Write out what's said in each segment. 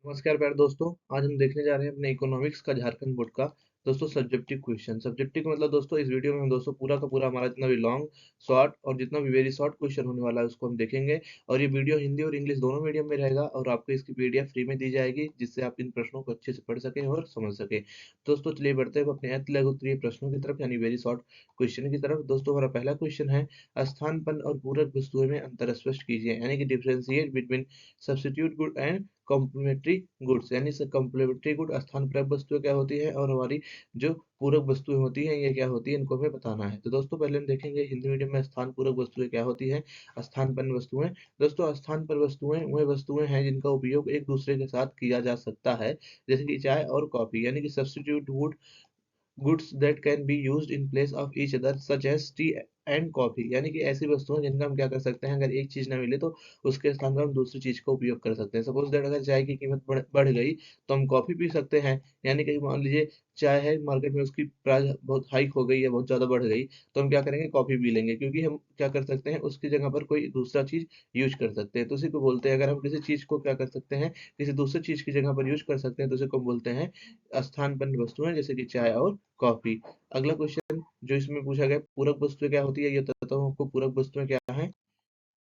नमस्कार प्यारे दोस्तों। आज हम देखने जा रहे हैं अपने इकोनॉमिक्स का झारखंड बोर्ड का दोस्तों सब्जेक्टिव क्वेश्चन। सब्जेक्टिव का मतलब दोस्तों इस वीडियो में हम दोस्तों पूरा का पूरा हमारा जितना भी लॉन्ग शॉर्ट और जितना भी वेरी शॉर्ट क्वेश्चन होने वाला है उसको हम देखेंगे। और ये वीडियो हिंदी और इंग्लिश दोनों मीडियम में रहेगा और आपको इसकी पीडीएफ फ्री में दी जाएगी, जिससे आप इन प्रश्नों को अच्छे से पढ़ सकें और समझ सकें। दोस्तों चलिए बढ़ते हैं अपने अति लघु उत्तरीय प्रश्नों की तरफ, यानी वेरी शॉर्ट क्वेश्चन की तरफ। दोस्तों हमारा पहला क्वेश्चन है, स्थानपन्न और पूरक वस्तुओं में अंतर स्पष्ट कीजिए, यानी कि differentiate between substitute good and complementary goods. यानी कॉम्प्लीमेंट्री गुड स्थानपन्न वस्तुएं क्या होती है और हमारी जो पूरक वस्तुएं होती हैं ये क्या होती है, इनको हमें बताना है। तो दोस्तों पहले हम देखेंगे हिंदी मीडियम में स्थान पूरक वस्तुएं क्या होती है। स्थानपन्न वस्तुएं, दोस्तों स्थान पर वस्तुएं वह वस्तुएं हैं जिनका उपयोग एक दूसरे के साथ किया जा सकता है, जैसे कि चाय और कॉफी। यानी कि substitute good goods that can be used in place of each other such as tea and coffee. यानी कि ऐसी वस्तुएं जिनका हम क्या कर सकते हैं, अगर एक चीज ना मिले तो उसके स्थान पर हम दूसरी चीज का उपयोग कर सकते हैं। सपोज दैट अगर चाय की कीमत बढ़ गई तो हम कॉफी पी सकते हैं। यानी कि मान लीजिए चाय है मार्केट में, उसकी प्राइस बहुत हाइक हो गई है, बहुत ज्यादा बढ़ गई, तो हम क्या करेंगे, कॉफी पी लेंगे, क्योंकि हम क्या कर सकते हैं, उसकी जगह पर कोई दूसरा चीज यूज कर सकते हैं। तो उसी को बोलते हैं, अगर हम किसी चीज को क्या कर सकते हैं, किसी दूसरी चीज की जगह पर यूज कर सकते हैं तो उसी को बोलते हैं स्थानपन्न वस्तुएं, जैसे कि चाय और कॉफी। अगला क्वेश्चन जो इसमें पूछा गया, पूरक वस्तुएं क्या होती है, ये बताता हूँ आपको। पूरक वस्तुएं क्या है।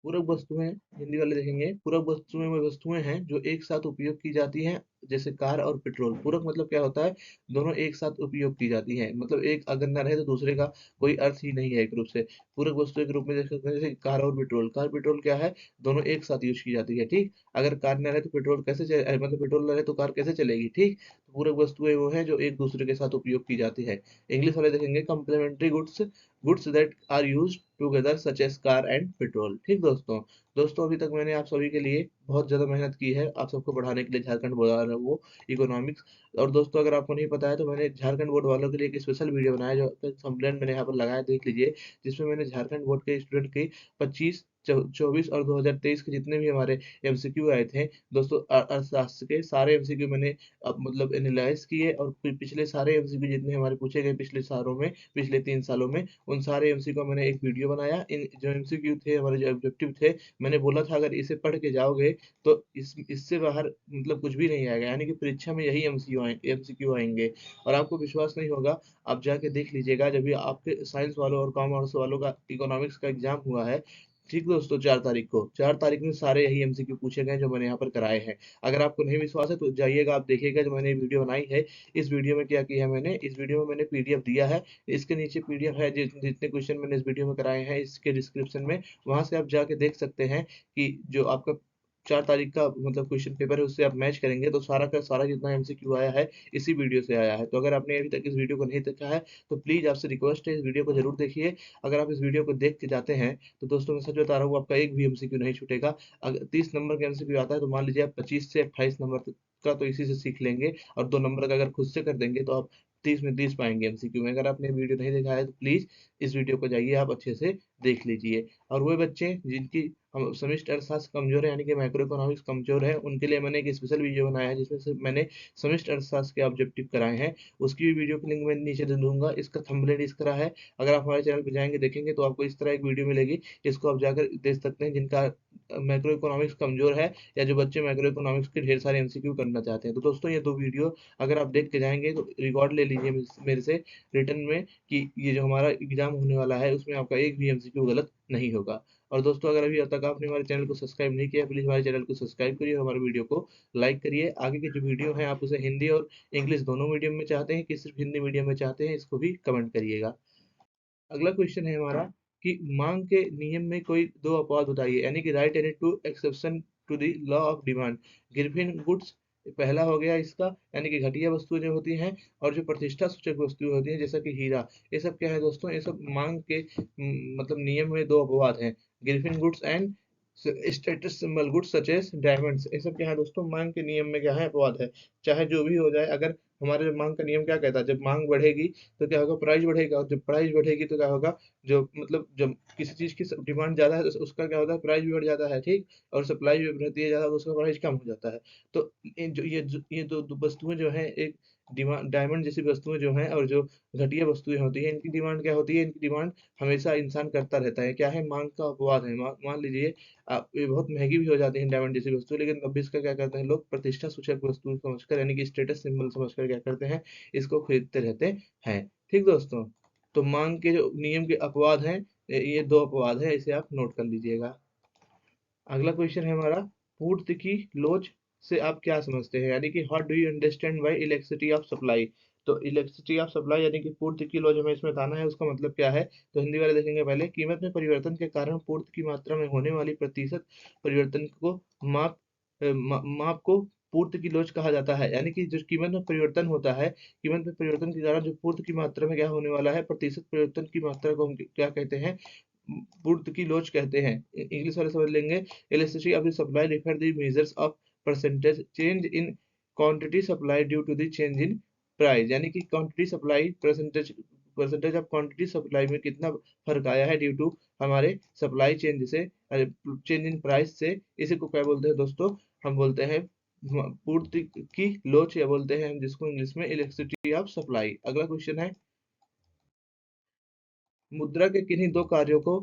पूरक वस्तुएं हिंदी वाले देखेंगे। पूरक वस्तुएं वो वस्तुएं हैं जो एक साथ उपयोग की जाती हैं, जैसे कार और पेट्रोल। पूरक मतलब क्या होता है, दोनों एक साथ उपयोग की जाती हैं, मतलब एक अगर ना रहे तो दूसरे का कोई अर्थ ही नहीं है एक रूप से। पूरक वस्तुएं के रूप में देख सकते हैं, जैसे कार और पेट्रोल। कार पेट्रोल क्या है, दोनों एक साथ यूज की जाती है, ठीक। अगर कार ना रहे तो पेट्रोल कैसे मतलब पेट्रोल ना रहे तो कार कैसे चलेगी, ठीक। तो पूरक वस्तुएं वो है जो एक दूसरे के साथ उपयोग की जाती है। इंग्लिश वाले देखेंगे, complementary goods, goods that are used together such as car and petrol, ठीक दोस्तों। दोस्तों अभी तक मैंने आप सभी के लिए बहुत ज़्यादा मेहनत की है आप सबको पढ़ाने के लिए, झारखंड बोर्ड वाला वो इकोनॉमिक्स। और दोस्तों अगर आपको नहीं पता है तो मैंने झारखंड बोर्ड वालों के लिए एक स्पेशल वीडियो बनाया, जो थंबनेल मैंने यहाँ पर लगाया, देख लीजिए। जिसमें मैंने झारखंड बोर्ड के स्टूडेंट की 25 24 और 2023 के जितने भी हमारे एमसीक्यू आए थे दोस्तों, अर्थशास्त्र के सारे एमसीक्यू मैंने अब मतलब एनालाइज किए, और पिछले सारे एमसीक्यू जितने हमारे पूछे गए पिछले सालों में, पिछले 3 सालों में, उन सारे एमसीक्यू का मैंने एक वीडियो बनाया। इन जो एमसीक्यू थे, हमारे जो ऑब्जेक्टिव थे, मैंने बोला था अगर इसे पढ़ के जाओगे तो इससे बाहर मतलब कुछ भी नहीं आएगा, यानी कि परीक्षा में यही एमसीक्यू आएंगे। और आपको विश्वास नहीं होगा, आप जाके देख लीजिएगा, जब भी आपके साइंस वालों और कॉमर्स वालों का इकोनॉमिक्स का एग्जाम हुआ है, ठीक दोस्तों, 4 तारीख को, 4 तारीख में सारे यही एमसीक्यू पूछे गए जो मैंने यहाँ पर कराए हैं। अगर आपको नहीं विश्वास है तो जाइएगा, आप देखिएगा जो मैंने वीडियो बनाई है। इस वीडियो में क्या किया है मैंने, इस वीडियो में मैंने पीडीएफ दिया है, इसके नीचे पीडीएफ है, जितने क्वेश्चन मैंने इस वीडियो में कराए हैं इसके डिस्क्रिप्शन में, वहां से आप जाके देख सकते हैं कि जो आपका 4 तारीख का मतलब क्वेश्चन पेपर है उससे आप मैच करेंगे तो सारा का सारा जितना एमसीक्यू आया है इसी वीडियो से आया है। तो अगर आपने अभी तक इस वीडियो को नहीं देखा है तो प्लीज आपसे रिक्वेस्ट है, इस वीडियो को जरूर देखिए। अगर आप इस वीडियो को देख के जाते हैं तो दोस्तों मैं सच बता रहा हूँ, आपका एक भी एमसीक्यू नहीं छूटेगा। अगर 30 नंबर का एमसीक्यू आता है तो मान लीजिए आप 25 से 28 नंबर का तो इसी से सीख लेंगे, और 2 नंबर का अगर खुद से कर देंगे तो आप 30 में 30 पाएंगे एमसीक्यू में। अगर आपने वीडियो नहीं देखा है तो प्लीज इस वीडियो को जाइए, आप अच्छे से देख लीजिए। और वो बच्चे जिनकी हम समष्टि अर्थशास्त्र कमजोर है, यानी कि माइक्रो इकोनॉमिक्स कमजोर है, उनके लिए मैंने एक स्पेशल वीडियो बनाया है जिसमें से मैंने समष्टि अर्थशास्त्र के ऑब्जेक्टिव कराए हैं। उसकी भी वीडियो की लिंक मैं नीचे दे दूंगा। इसका थंबनेल इस तरह है, अगर आप हमारे चैनल पर जाएंगे देखेंगे तो आपको इस तरह एक वीडियो मिलेगी। इसको आप जाकर देख सकते हैं, जिनका माइक्रो इकोनॉमिक्स कमजोर है या जो बच्चे माइक्रो इकोनॉमिक्स के ढेर सारे एमसीक्यू करना चाहते हैं। तो दोस्तों ये 2 वीडियो अगर आप देख के जाएंगे तो रिकॉर्ड ले लीजिए मेरे से रिटर्न में, कि ये जो हमारा एग्जाम होने वाला है उसमें आपका एक भी एमसीक्यू गलत नहीं होगा। और दोस्तों अगर अभी तक आपने हमारे चैनल को सब्सक्राइब नहीं किया, प्लीज हमारे चैनल को सब्सक्राइब करिए और हमारे वीडियो को लाइक करिए। आगे की जो वीडियो है आप उसे हिंदी और इंग्लिश दोनों मीडियम में चाहते हैं कि सिर्फ हिंदी मीडियम में चाहते हैं, इसको भी कमेंट करिएगा। अगला क्वेश्चन है हमारा कि मांग के नियम में कोई 2 अपवाद बताइए, यानी कि right any two exception to the law of demand. Giffen goods पहला हो गया इसका, यानी कि घटिया वस्तुएं जो होती हैं, और जो प्रतिष्ठा सूचक वस्तुएं होती हैं जैसा कि हीरा, ये सब क्या है दोस्तों, ये सब मांग के मतलब नियम में 2 अपवाद हैं। Giffen goods and status symbol goods such as diamonds, ये सब क्या है दोस्तों, मांग के नियम में क्या है, अपवाद है। चाहे जो भी हो जाए, अगर हमारे मांग का नियम क्या कहता है, जब मांग बढ़ेगी तो क्या होगा, प्राइस बढ़ेगा, और जब प्राइस बढ़ेगी तो क्या होगा, जो मतलब जब किसी चीज की डिमांड ज्यादा है तो उसका क्या होता है, प्राइस भी बढ़ जाता है, ठीक। और सप्लाई भी बढ़ती है ज्यादा तो उसका प्राइस कम हो जाता है। तो ये दो वस्तुएं जो है, एक डायमंड जैसी वस्तुएं जो हैं और जो घटिया वस्तुएं होती हैं, इनकी डिमांड क्या होती है? इनकी डिमांड हमेशा इंसान करता रहता है। क्या है? मांग का अपवाद है। मान लीजिए आप, ये बहुत महंगी भी हो जाती है डायमंड जैसी वस्तु, लेकिन तब भी इसका क्या करते हैं लोग? प्रतिष्ठा सूचक वस्तु समझकर, यानी कि स्टेटस सिंबल समझकर क्या करते हैं? इसको खरीदते रहते हैं। ठीक दोस्तों, तो मांग के जो नियम के अपवाद हैं, ये दो अपवाद है, इसे आप नोट कर लीजिएगा। अगला क्वेश्चन है हमारा, पूर्ति की लोच से आप क्या समझते हैं? यानी कि what do you understand by elasticity of supply. तो इलेक्ट्रिसिटी ऑफ सप्लाई यानी कि पूर्ति की लोच हमें इसमें बताना है, उसका मतलब क्या है? तो हिंदी वाले देखेंगे पहले। कीमत में परिवर्तन के कारण पूर्ति की मात्रा में होने वाली प्रतिशत परिवर्तन को माप को पूर्ति की लोच कहा जाता है। यानी कि जो कीमत में परिवर्तन होता है, कीमत में परिवर्तन के कारण जो पूर्ति की मात्रा में क्या होने वाला है, प्रतिशत परिवर्तन की मात्रा को हम क्या कहते हैं? पूर्ति की लोच कहते हैं। इंग्लिश वाले समझ लेंगे। Elasticity of the supply refer the measures of percentage change in quantity supply due to the change in price। यानी कि quantity supply percentage of quantity supply में कितना फर्क आया है ड्यू टू हमारे सप्लाई चेंज से, चेंज इन प्राइस से। इसी को क्या बोलते हैं दोस्तों? हम बोलते हैं पूर्ति की लोच, या बोलते हैं हम जिसको इंग्लिश में इलेक्ट्रिसिटी ऑफ सप्लाई। अगला क्वेश्चन है, मुद्रा के किन्हीं दो कार्यों को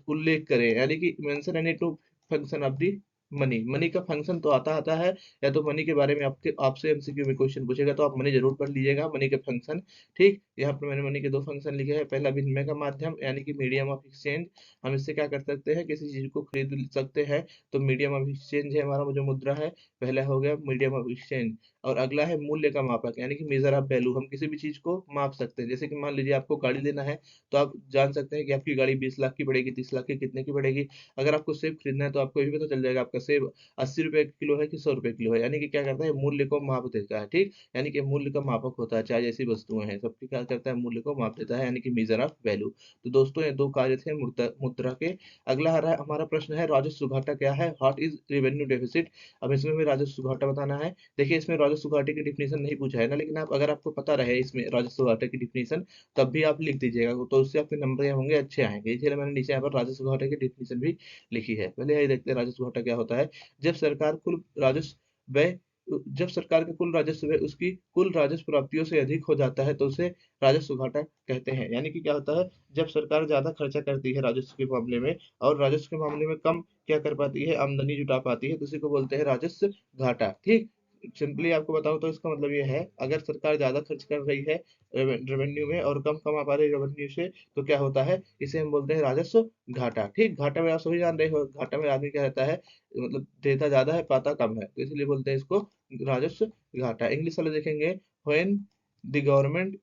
उल्लेख करें। यानी कि mention any two function of the money. Money का फंक्शन तो आता आता है, या तो मनी के बारे में आपसे एमसीक्यू में क्वेश्चन पूछेगा तो आप मनी जरूर पढ़ लीजिएगा, मनी के फंक्शन। ठीक, यहाँ पर मैंने मनी के दो फंक्शन लिखे हैं। पहला विनिमय का माध्यम, यानी कि मीडियम ऑफ एक्सचेंज। हम इससे क्या कर सकते हैं? किसी चीज को खरीद सकते हैं। तो मीडियम ऑफ एक्सचेंज है हमारा जो मुद्रा है, पहला हो गया मीडियम ऑफ एक्सचेंज। और अगला है मूल्य का मापक, यानी कि मेजर ऑफ वैल्यू। हम किसी भी चीज को माप सकते हैं। जैसे कि मान लीजिए आपको गाड़ी लेना है, तो आप जान सकते हैं कि आपकी गाड़ी 20 लाख की पड़ेगी, 30 लाख की, कितने की पड़ेगी। अगर आपको सेब खरीदना है तो आपको ये भी पता चल जाएगा आपका सेब 80 रुपए किलो है कि 100 रुपए किलो है। यानी कि क्या करता है? मूल्य को माप देता है। ठीक, यानी कि मूल्य का मापक होता है, चाहे जैसी वस्तुएं हैं सबकी क्या करता है? मूल्य को माप देता है, यानी कि मेजर ऑफ वैल्यू। तो दोस्तों ये दो कार्य थे मुद्रा के। अगला हमारा प्रश्न है, राजस्व घाटा क्या है? What is revenue deficit. अब इसमें हमें राजस्व घाटा बताना है। देखिए इसमें राजस्व घाटे की डिफिनेशन नहीं पूछा है ना, लेकिन आप अगर आपको पता रहे इसमें राजस्व घाटे की डिफिनेशन, तब भी आप लिख दीजिएगा, तो उससे आपके नंबर क्या होंगे? अच्छे आएंगे। इसलिए मैंने नीचे यहाँ पर राजस्व घाटे की डिफिनेशन भी लिखी है। पहले यही देखते हैं राजस्व घाटा क्या होता है। जब सरकार कुल राजस्व व्यय जब सरकार का कुल राजस्व व्यय उसकी कुल राजस्व प्राप्तियों से अधिक हो जाता है, तो उसे राजस्व घाटा कहते हैं। यानी कि क्या होता है? जब सरकार ज्यादा खर्चा करती है राजस्व के मामले में, और राजस्व के मामले में कम क्या कर पाती है? आमदनी जुटा पाती है, तो उसी को बोलते हैं राजस्व घाटा। ठीक, सिंपली आपको बताऊं तो इसका मतलब ये है, अगर सरकार ज्यादा खर्च कर रही है रेवेन्यू में और कम कमा पा रही है रेवेन्यू से, तो क्या होता है? इसे हम बोलते हैं राजस्व घाटा। ठीक, घाटा में आप सभी जान रहे हो, घाटा में आदमी क्या रहता है? मतलब देता ज्यादा है पाता कम है, तो इसलिए बोलते हैं इसको राजस्व घाटा। इंग्लिश वाले देखेंगे, when the government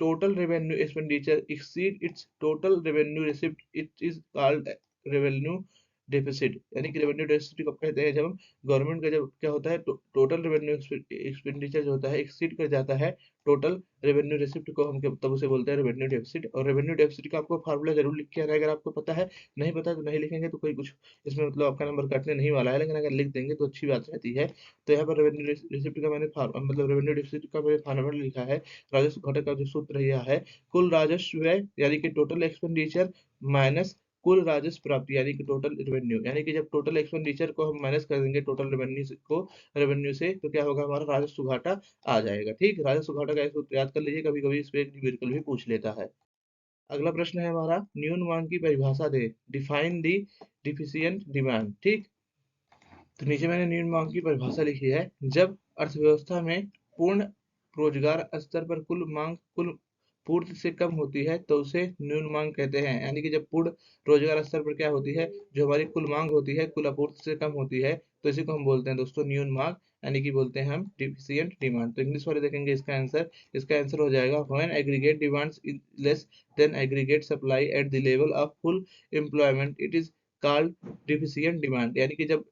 total revenue expenditure exceed its total revenue receipt, it is called revenue deficit. यानी कि रेवेन्यू डेफिसिट कब कहते हैं? जब गवर्नमेंट का जब क्या होता है, टोटल रेवेन्यू एक्सपेंडिचर जो होता है एक्सीड कर जाता है टोटल रेवेन्यू रिसिप्ट को, हम तब उसे बोलते हैं रेवेन्यू डेफिसिट। और रेवेन्यू डेफिसिट का आपको फार्मूला जरूर लिख के आना है, अगर आपको पता है। नहीं पता तो नहीं लिखेंगे तो कोई कुछ इसमें मतलब आपका नंबर कटने नहीं वाला है, लेकिन अगर लिख देंगे तो अच्छी बात रहती है। तो यहाँ पर रेवेन्यू रिसिप्ट का मैंने मतलब रेवेन्यू डेफिसिट का मैंने फार्मूला लिखा है। राजस्व घटक का जो सूत्र यह है, कुल राजस्व व्यय यानी कि टोटल एक्सपेंडिचर माइनस कुल राजस्व प्राप्ति, यानी कि टोटल रेवेन्यू। यानी कि जब टोटल एक्सपेंडिचर को हम माइनस कर देंगे टोटल रेवेन्यू से, तो क्या होगा? हमारा राजस्व घाटा आ जाएगा। ठीक, राजस्व घाटा का एक सूत्र याद कर लीजिए, कभी कभी इस पे एक न्यूमेरिकल भी पूछ लेता है। अगला प्रश्न है हमारा, न्यून मांग की परिभाषा दे, डिफाइन दी डिफिशियंट डिमांड। ठीक, तो नीचे मैंने न्यून मांग की परिभाषा लिखी है। जब अर्थव्यवस्था में पूर्ण रोजगार स्तर पर कुल पूर्ति से कम होती है, तो उसे न्यून मांग कहते हैं। यानी कि जब पूर्ण रोजगार स्तर पर क्या होती है? जो हमारी कुल मांग होती है कुल आपूर्ति से कम होती है, तो इसी को हम बोलते हैं दोस्तों न्यून मांग, यानी कि बोलते हैं हम डिफिशियंट डिमांड। तो इंग्लिश वाले देखेंगे इसका आंसर हो जाएगा, when aggregate demands is less than aggregate supply at the level of full employment, it is called deficient demand. यानी कि जब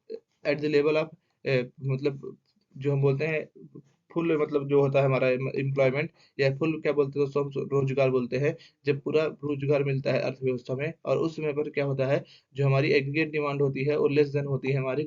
एट द लेवल ऑफ मतलब जो हम बोलते हैं फुल, मतलब जो होता है हमारा एम्प्लॉयमेंट, या फुल क्या बोलते हैं दोस्तों? हम रोजगार बोलते हैं। जब पूरा रोजगार मिलता है अर्थव्यवस्था में, और उस समय पर क्या होता है? जो हमारी एग्रीगेट डिमांड होती है वो लेस देन होती है हमारी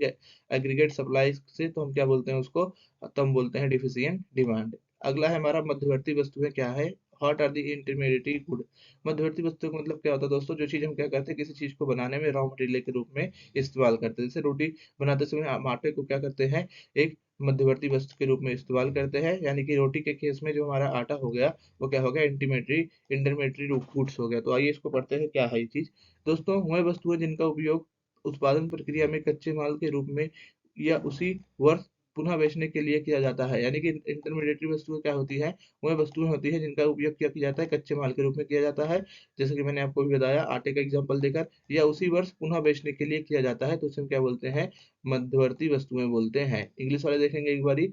एग्रीगेट सप्लाई से, तो हम क्या बोलते हैं उसको? तो हम बोलते हैं डिफिशियंट डिमांड। अगला है हमारा, मध्यवर्ती वस्तुएं क्या है? What are the intermediate good. मध्यवर्ती वस्तु का मतलब क्या होता है दोस्तों? जो चीज हम क्या करते हैं, किसी चीज को बनाने में रॉ मटेरियल के रूप में इस्तेमाल करते हैं। जैसे रोटी बनाते समय हम आटे को क्या करते हैं? एक मध्यवर्ती वस्तु के रूप में इस्तेमाल करते हैं, यानी कि रोटी के केस में जो हमारा आटा हो गया वो क्या हो गया, इंटरमीडिएटरी गुड्स हो गया। तो आइए इसको पढ़ते हैं क्या है ये चीज। दोस्तों, वह वस्तुएं जिनका उपयोग उत्पादन प्रक्रिया में कच्चे माल के रूप में या उसी वर्ष पुनः बेचने के लिए किया जाता है, यानी कि इंटरमीडिएटरी वस्तुएं क्या होती हैं, वह वस्तुएं होती है जिनका उपयोग क्या किया जाता है, कच्चे माल के रूप में किया जाता है। जैसे कि मैंने आपको भी बताया आटे का एग्जांपल देकर, या उसी वर्ष पुनः बेचने के लिए किया जाता है, तो उसे हम क्या बोलते हैं, मध्यवर्ती वस्तुएं बोलते हैं। इंग्लिश वाले देखेंगे एक बारी,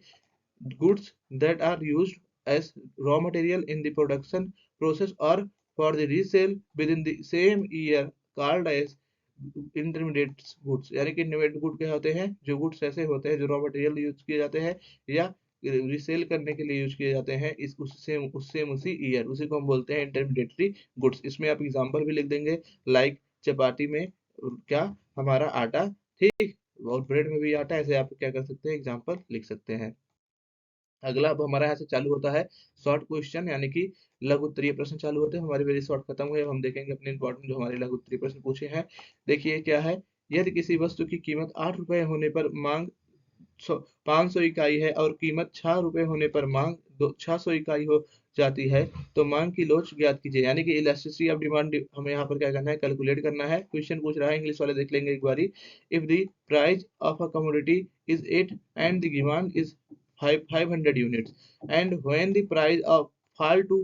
goods that are used as raw material in the production process or for the resale within the same year called as intermediate goods. यानी कि इंटरमीडिएट गुड क्या होते हैं, जो गुड्स ऐसे होते हैं जो रॉ मटेरियल यूज किए जाते हैं या रिसेल करने के लिए यूज किए जाते हैं, इस उससे उससे उसी ईयर, उसी को हम बोलते हैं इंटरमीडिएटरी गुड्स। इसमें आप एग्जांपल भी लिख देंगे, लाइक चपाती में क्या, हमारा आटा, ठीक, और ब्रेड में भी आटा, ऐसे आप क्या कर सकते हैं, एग्जांपल लिख सकते हैं। अगला अब हमारा यहाँ से चालू होता है शॉर्ट क्वेश्चन, यानी कि लघु उत्तरीय प्रश्न चालू होते हैं हमारे। वेरी शॉर्ट खत्म हुए, अब हम देखेंगे अपने इंपॉर्टेंट जो हमारे लघु उत्तरीय प्रश्न पूछे हैं। देखिए क्या है, यदि किसी वस्तु की कीमत 8 रुपए होने पर मांग 500 इकाई है और कीमत 6 रुपए होने पर मांग 600 इकाई हो जाती है, तो मांग की लोच ज्ञात कीजिए। यानी कि इलास्टिसिटी ऑफ डिमांड हमें यहाँ पर क्या करना है, कैलकुलेट करना है। क्वेश्चन पूछ रहा है, इंग्लिश वाले देख लेंगे एक बारी। If the price of a commodity is 8 and the demand is 500 units, and when the price of fall to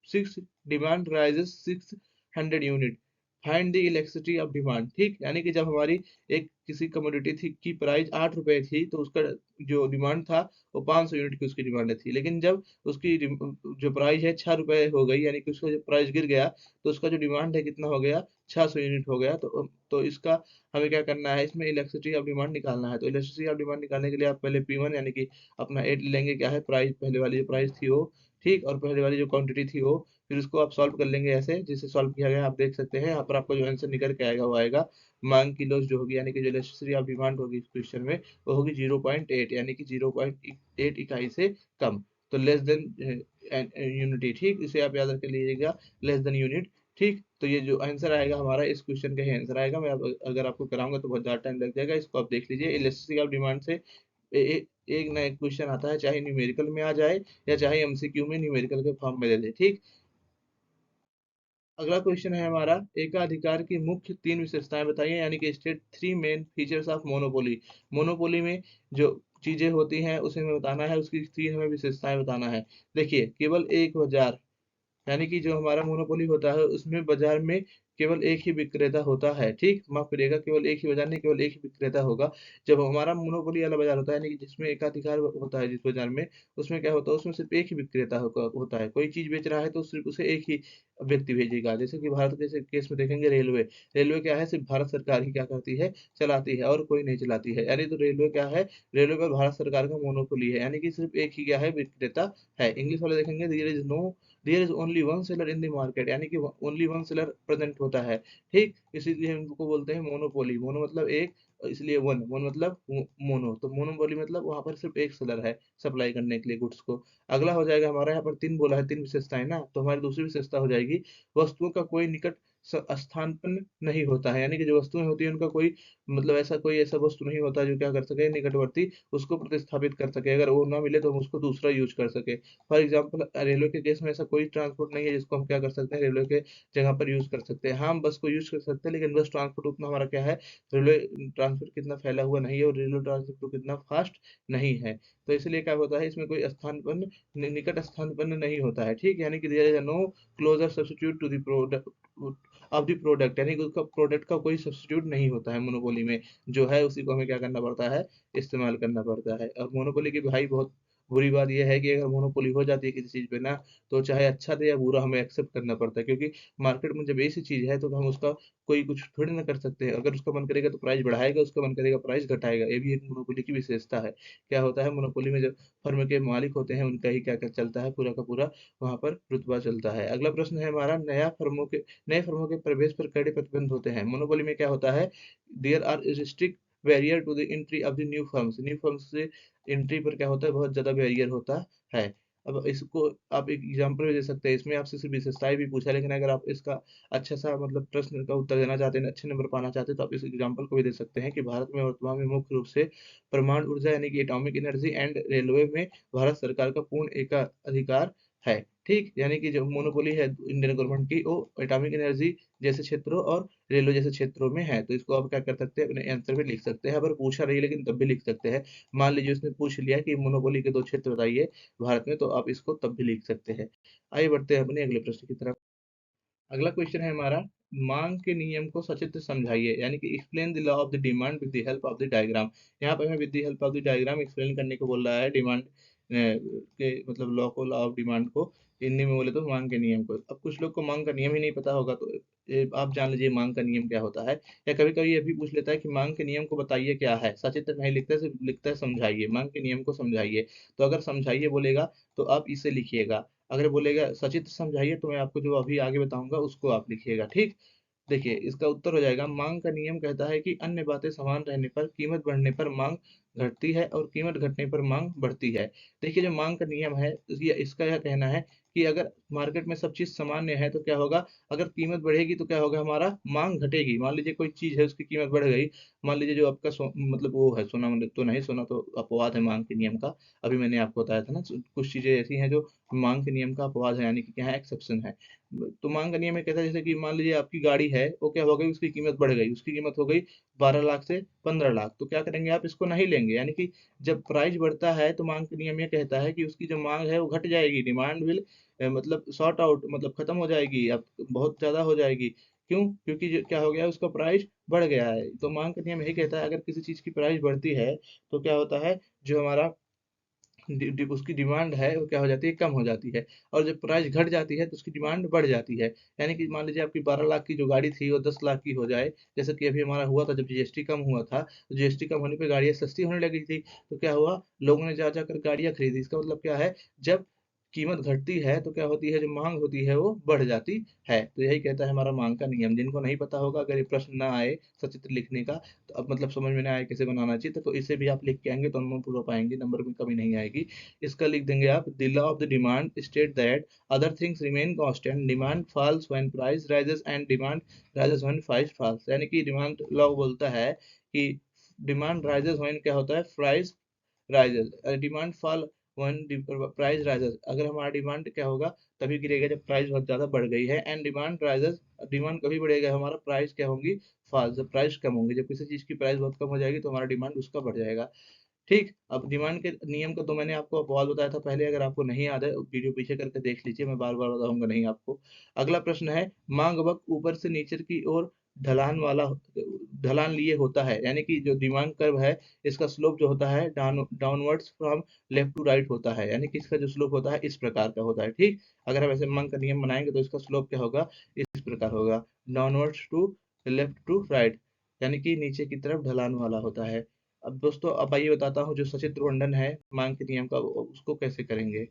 6, demand rises 600 unit, find the elasticity of demand. ठीक, यानी कि जब हमारी एक किसी कमोडिटी थी की प्राइस 8 रुपए थी, तो उसका जो डिमांड था वो 500 यूनिट की उसकी डिमांड थी। लेकिन जब उसकी जो प्राइस है 6 रुपए हो गई, यानी कि उसका जो प्राइस गिर गया, तो उसका जो डिमांड है कितना हो गया, 600 यूनिट हो गया। तो इसका हमें क्या करना है, इसमें इलेक्ट्रिसिटी ऑफ डिमांड निकालना है। तो इलेक्ट्रिसिटी ऑफ डिमांड निकालने के लिए आप पहले P1 यानी कि अपना 8 लेंगे, क्या है प्राइस, पहले वाली जो प्राइस थी वो, ठीक, और पहले वाली जो क्वांटिटी थी वो, फिर उसको आप सॉल्व कर लेंगे ऐसे जिससे सॉल्व किया गया, आप देख सकते हैं यहाँ पर आपको जो आंसर निकल के आएगा वो आएगा मांग की लॉस जो होगी, यानी कि जो इलेक्ट्रिसिटी ऑफ डिमांड होगी इस क्वेश्चन में, वो होगी 0.8, यानी कि 0.8 इकाई से कम। तो लेस देन यूनिटी, ठीक, इसे आप याद रख लीजिएगा, लेस देन यूनिट। ठीक, तो ये जो आंसर आएगा हमारा इस क्वेश्चन का ही आंसर आएगा। मैं अगर आपको कराऊंगा तो बहुत ज़्यादा टाइम लग जाएगा, इसको आप देख लीजिए। इलेक्ट्रिसिटी ऑफ डिमांड से एक ना एक क्वेश्चन आता है, चाहे न्यूमेरिकल में आ जाए या चाहे एमसीक्यू में न्यूमेरिकल के फॉर्म में दे दे। ठीक, अगला क्वेश्चन है हमारा, एकाधिकार की मुख्य 3 विशेषताएं बताइए, यानी कि state 3 main features of monopoly. Monopoly में जो चीजें होती हैं उसे हमें बताना है, उसकी 3 हमें विशेषताएं बताना है। देखिए, केवल एक बाजार, यानी कि जो हमारा मोनोपोली होता है उसमें बाजार में केवल एक ही विक्रेता होता है। ठीक, माफ करिएगा, केवल एक ही बाजार नहीं, केवल एक ही विक्रेता होगा। जब हमारा मोनोपोली वाला बाजार होता है, यानी कि जिसमें एकाधिकार होता है जिस बाजार में, उसमें क्या होता है, उसमें सिर्फ एक ही विक्रेता होता है। कोई चीज बेच रहा है तो सिर्फ उसे एक ही व्यक्ति भेजेगा। जैसे कि भारत जैसे केस में देखेंगे, रेलवे, रेलवे क्या है, सिर्फ भारत सरकार ही क्या करती है, चलाती है, और कोई नहीं चलाती है। यानी तो रेलवे क्या है, रेलवे पर भारत सरकार का मोनोपोली है, यानी कि सिर्फ एक ही क्या है, विक्रेता है। इंग्लिश वाले देखेंगे, there is only one seller in the market, यानी कि ओनली वन सेलर प्रेजेंट होता है। ठीक, इसीलिए हम इनको बोलते हैं मोनोपोली। मोनो मतलब एक, इसलिए वन मतलब मोनो, तो मोनोपोली मतलब वहां पर सिर्फ एक सेलर है सप्लाई करने के लिए गुड्स को। अगला हो जाएगा हमारा, यहाँ पर 3 बोला है, 3 विशेषताएं ना, तो हमारी दूसरी विशेषता हो जाएगी, वस्तुओं का कोई निकट स्थानापन्न नहीं होता है। यानी कि जो वस्तुएं होती है उनका कोई मतलब ऐसा कोई ऐसा वस्तु नहीं होता जो क्या कर सके, निकटवर्ती उसको प्रतिस्थापित कर सके। अगर वो ना मिले तो हम उसको दूसरा यूज कर सके। फॉर एग्जाम्पल, रेलवे के केस में ऐसा कोई ट्रांसपोर्ट नहीं है जिसको हम क्या कर सकते हैं, रेलवे के जगह पर यूज कर सकते हैं। हाँ, हम बस को यूज कर सकते हैं, लेकिन बस ट्रांसपोर्ट उतना हमारा क्या है, रेलवे ट्रांसपोर्ट कितना फैला हुआ नहीं है, और रेलवे ट्रांसपोर्ट कितना फास्ट नहीं है। तो इसलिए क्या होता है, इसमें कोई निकट स्थानापन्न नहीं होता है। ठीक, यानी कि there is no closer substitute to the product of the product, यानी कि उसका प्रोडक्ट का कोई सब्स्टिट्यूट नहीं होता है मोनोपोली में। जो है उसी को हमें क्या करना पड़ता है, इस्तेमाल करना पड़ता है। और मोनोपोली की भाई बहुत बुरी बात यह है कि अगर मोनोपोली हो जाती है किसी चीज पे ना, तो चाहे अच्छा दे या बुरा हमें एक्सेप्ट करना पड़ता है, क्योंकि मार्केट में जब ऐसी चीज है तो हम उसका कोई कुछ थोड़ी ना कर सकते हैं। अगर उसका मन करेगा तो प्राइस बढ़ाएगा, उसका मन करेगा प्राइस घटाएगा। ये भी एक मोनोपोली की विशेषता है। क्या होता है मोनोपोली में, जब फर्म के मालिक होते हैं उनका ही क्या क्या चलता है, पूरा का पूरा वहां पर रुतबा चलता है। अगला प्रश्न है हमारा, नए फर्मों के प्रवेश पर कड़े प्रतिबंध होते हैं। मोनोपोली में क्या होता है, there are strict barrier to the entry of the new firms. New firms से एंट्री पर क्या होता है, बहुत ज्यादा बैरियर होता है। अब इसको आप एक एग्जांपल भी दे सकते हैं, इसमें आपसे सिर्फ विशेषताएं भी पूछा, लेकिन अगर आप इसका अच्छा सा मतलब प्रश्न का उत्तर देना चाहते हैं, अच्छे नंबर पाना चाहते हैं, तो आप इस एग्जांपल को भी दे सकते हैं कि भारत में वर्तमान में मुख्य रूप से परमाणु ऊर्जा यानी कि एटॉमिक एनर्जी एंड रेलवे में भारत सरकार का पूर्ण एकाधिकार है। ठीक, यानी कि जो मोनोपोली है इंडियन गवर्नमेंट की, वो एटॉमिक एनर्जी जैसे क्षेत्रों और रेलवे जैसे क्षेत्रों में है। तो इसको आप क्या कर सकते हैं, अपने आंसर में लिख सकते हैं। अगर पूछा नहीं लेकिन तब भी लिख सकते हैं। मान लीजिए उसने पूछ लिया कि मोनोपोली के 2 क्षेत्र बताइए भारत में, तो आप इसको तब भी लिख सकते हैं। आइए बढ़ते हैं अपने अगले प्रश्न की तरफ। अगला क्वेश्चन है हमारा, मांग के नियम को सचित्र समझाइए, यानी कि explain the law of the demand with the help of the diagram. यहाँ पे हमें with the help of the diagram explain करने को बोल रहा है डिमांड के मतलब लॉ ऑफ डिमांड को, हिंदी में बोले तो मांग के नियम को। अब कुछ लोग को मांग का नियम ही नहीं पता होगा, तो आप जान लीजिए मांग का नियम क्या होता है। या कभी कभी ये भी पूछ लेता है कि मांग के नियम को बताइए क्या है, सचित्र नहीं लिखता है, सिर्फ लिखता है समझाइए, मांग के नियम को समझाइए। तो अगर समझाइए बोलेगा तो आप इसे लिखिएगा, अगर बोलेगा सचित्र समझाइए तो मैं आपको जो अभी आगे बताऊंगा उसको आप लिखिएगा। ठीक, देखिए इसका उत्तर हो जाएगा, मांग का नियम कहता है कि अन्य बातें समान रहने पर कीमत बढ़ने पर मांग घटती है और कीमत घटने पर मांग बढ़ती है। देखिए जो मांग का नियम है, इसका यह कहना है कि अगर मार्केट में सब चीज सामान्य है तो क्या होगा, अगर कीमत बढ़ेगी तो क्या होगा, हमारा मांग घटेगी। मान लीजिए कोई चीज है उसकी कीमत बढ़ गई, मान लीजिए जो आपका मतलब वो है सोना, मतलब तो नहीं, सोना तो अपवाद है मांग के नियम का। अभी मैंने आपको बताया था ना, कुछ चीजें ऐसी हैं जो मांग के नियम का अपवाद है, यानी कि क्या है, एक्सेप्शन है। तो मांग का नियम ये कहता है, जैसे कि मान लीजिए आपकी गाड़ी है, वो क्या हो गई, उसकी कीमत बढ़ गई, उसकी कीमत हो गई 12 लाख से 15 लाख, तो क्या करेंगे आप, इसको नहीं लेंगे। यानी कि जब प्राइस बढ़ता है तो मांग का नियम ये कहता है कि उसकी जो मांग है वो घट जाएगी, डिमांड विल मतलब शॉर्ट आउट, मतलब खत्म हो जाएगी, अब बहुत ज्यादा हो जाएगी। क्यों, क्योंकि जो क्या हो गया, उसका प्राइस बढ़ गया है। तो मांग का नियम यही कहता है, अगर किसी चीज की प्राइस बढ़ती है तो क्या होता है, जो हमारा उसकी डिमांड है वो क्या हो जाती है, कम हो जाती है। और जब प्राइस घट जाती है तो उसकी डिमांड बढ़ जाती है। यानी कि मान लीजिए आपकी 12 लाख की जो गाड़ी थी वो 10 लाख की हो जाए, जैसे कि अभी हमारा हुआ था जब जीएसटी कम हुआ था, तो जीएसटी कम होने पे गाड़ियां सस्ती होने लगी थी, तो क्या हुआ, लोगों ने जा जाकर गाड़ियां खरीदी। इसका मतलब क्या है, जब कीमत घटती है तो क्या होती है, जो मांग होती है वो बढ़ जाती है। तो यही कहता है हमारा मांग का नियम। जिनको नहीं पता होगा, अगर ये प्रश्न ना आए सचित्र लिखने का, तो अब मतलब समझ में ना आए कैसे बनाना चाहिए, तो इसे भी आप लिख के आएंगे तो हम पूरा पाएंगे, नंबर में कमी नहीं आएगी। इसका लिख देंगे आप, the law of the demand state that other things remain constant, demand falls when price rises and demand rises when price falls. यानी कि डिमांड लॉ बोलता है कि डिमांड राइजेस व्हेन क्या होता है, price rises, demand fall when price rises, अगर हमारा डिमांड क्या होगा, तभी गिरेगा जब प्राइस बहुत ज्यादा बढ़ गई है। एंड डिमांड राइजेस, डिमांड कभी बढ़ेगा, हमारा प्राइस क्या होंगी, फॉल, जब प्राइस कम होंगी। जब किसी चीज की प्राइस बहुत कम हो जाएगी तो हमारा डिमांड उसका बढ़ जाएगा। ठीक, अब डिमांड के नियम का तो मैंने आपको अपवाद बताया था पहले, अगर आपको नहीं याद है वीडियो पीछे करके देख लीजिए, मैं बार बार बताऊंगा नहीं आपको। अगला प्रश्न है, मांग वक्र ऊपर से नीचे की ओर ढलान वाला, ढलान लिए होता है, यानी कि जो डिमांड कर्व है इसका स्लोप जो होता है downwards from left to right होता है, यानी कि इसका जो स्लोप होता है इस प्रकार का होता है। ठीक, अगर हम ऐसे मांग का नियम बनाएंगे तो इसका स्लोप क्या होगा, इस प्रकार होगा, downwards to left to right, यानी कि नीचे की तरफ ढलान वाला होता है। अब दोस्तों, अब आइए बताता हूँ जो सचित्र वर्णन है मांग के नियम का, उसको कैसे करेंगे।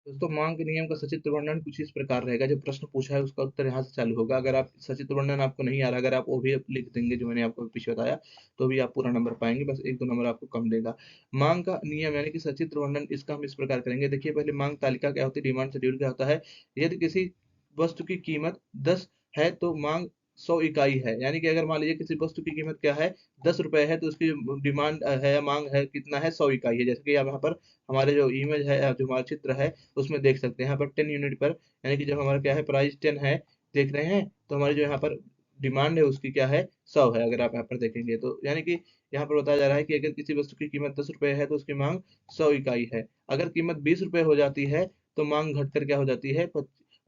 दोस्तों, मांग के नियम का सचित्र वर्णन कुछ इस प्रकार रहेगा, जो प्रश्न पूछा है उसका उत्तर यहाँ से चालू होगा। अगर आप सचित्र वर्णन आपको नहीं आ रहा, अगर आप वो भी लिख देंगे जो मैंने आपको पीछे बताया, तो भी आप पूरा नंबर पाएंगे, बस 1-2 नंबर आपको कम देगा। मांग का नियम यानी कि सचित्र वर्णन, इसका हम इस प्रकार करेंगे। देखिए पहले मांग तालिका क्या होती है, डिमांड शेड्यूल क्या होता है। यदि किसी वस्तु की कीमत 10 है तो मांग 100 इकाई है, यानी कि अगर मान लीजिए किसी वस्तु की कीमत क्या है, 10 रुपए है, तो उसकी डिमांड है या मांग है कितना है, 100 इकाई है। जैसे कि आप यहाँ पर हमारे जो इमेज है, जो हमारा चित्र है उसमें देख सकते हैं, यहाँ पर 10 यूनिट पर, यानी कि जब हमारा क्या है, प्राइस 10 है, देख रहे हैं, तो हमारी जो यहाँ पर डिमांड है उसकी क्या है, 100 है। अगर आप यहाँ पर देखेंगे तो यानी कि यहाँ पर बताया जा रहा है कि अगर किसी वस्तु की कीमत 10 रुपए है तो उसकी मांग 100 इकाई है। अगर कीमत 20 रुपए हो जाती है तो मांग घटकर क्या हो जाती है,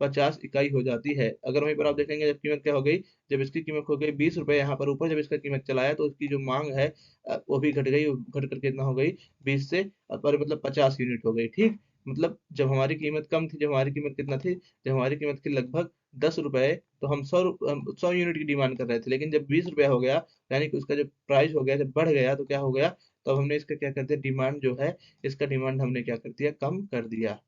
50 इकाई हो जाती है। अगर वहीं पर आप देखेंगे जब कीमत क्या हो गई, जब इसकी कीमत हो गई 20 रुपए यहाँ पर ऊपर, जब इसका कीमत चलाया तो उसकी जो मांग है वो भी घट गई, घट करके कितना हो गई, 20 से पर मतलब 50 यूनिट हो गई। ठीक, मतलब जब हमारी कीमत कम थी, जब हमारी कीमत कितना थी, जब हमारी कीमत थी लगभग 10 रुपए, तो हम 100 यूनिट की डिमांड कर रहे थे, लेकिन जब 20 रुपया हो गया, यानी कि उसका जब प्राइस हो गया, जब बढ़ गया, तो क्या हो गया, तब हमने इसका क्या कर दिया, डिमांड जो है, इसका डिमांड हमने क्या कर दिया, कम कर दिया।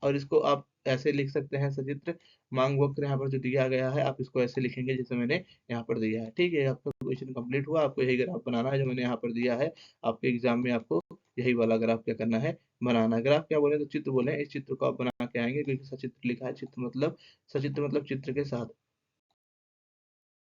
और इसको आप ऐसे लिख सकते हैं सचित्र, मांग वक्र यहाँ पर जो दिया गया है आप इसको ऐसे लिखेंगे जैसे मैंने यहाँ पर दिया है। ठीक है, आपका क्वेश्चन कंप्लीट हुआ, आपको यही ग्राफ बनाना है जो मैंने यहाँ पर दिया है, आपके एग्जाम में आपको यही वाला ग्राफ क्या करना है, बनाना है। ग्राफ क्या बोले तो चित्र बोले, इस चित्र को आप बना के आएंगे क्योंकि सचित्र लिखा है, सचित्र मतलब चित्र के साथ।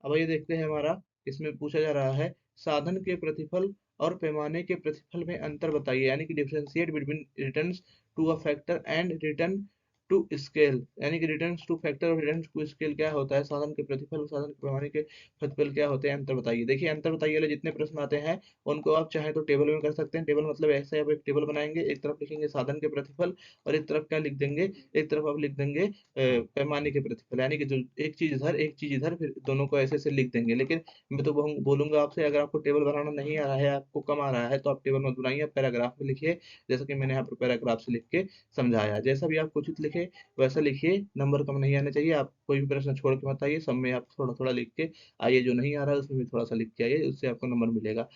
अब ये देखते हैं हमारा, इसमें पूछा जा रहा है साधन के प्रतिफल और पैमाने के प्रतिफल में अंतर बताइए, यानी कि differentiate between returns to a factor and return to scale, यानी कि रिटर्न्स टू फैक्टर और रिटर्न टू स्केल क्या होता है, साधन के प्रतिफल और साधन के पैमाने के प्रतिफल क्या होते हैं, अंतर बताइए। देखिए अंतर बताइए वाले जितने प्रश्न आते हैं उनको आप चाहे तो टेबल में कर सकते हैं। टेबल मतलब ऐसे आप एक टेबल बनाएंगे, एक तरफ लिखेंगे साधन के प्रतिफल और एक तरफ क्या लिख देंगे, एक तरफ आप लिख देंगे पैमाने के प्रतिफल, यानी कि जो एक चीज इधर एक चीज इधर, फिर दोनों को ऐसे ऐसे लिख देंगे। लेकिन मैं तो बोलूंगा आपसे, अगर आपको टेबल बनाना नहीं आ रहा है, आपको कम आ रहा है, तो आप टेबल मत बनाइए, आप पैराग्राफ में लिखिए, जैसा कि मैंने यहाँ पर पैराग्राफ से लिख के समझाया। जैसा भी आप उचित लिखे वैसा लिखिए, नंबर कम नहीं आने चाहिए। आप कोई भी प्रश्न छोड़ के मत आइए, सब में आप थोड़ा थोड़ा लिख के आइए, जो नहीं आ रहा है उसमें भी थोड़ा सा लिख के आइए, उससे आपको नंबर मिलेगा।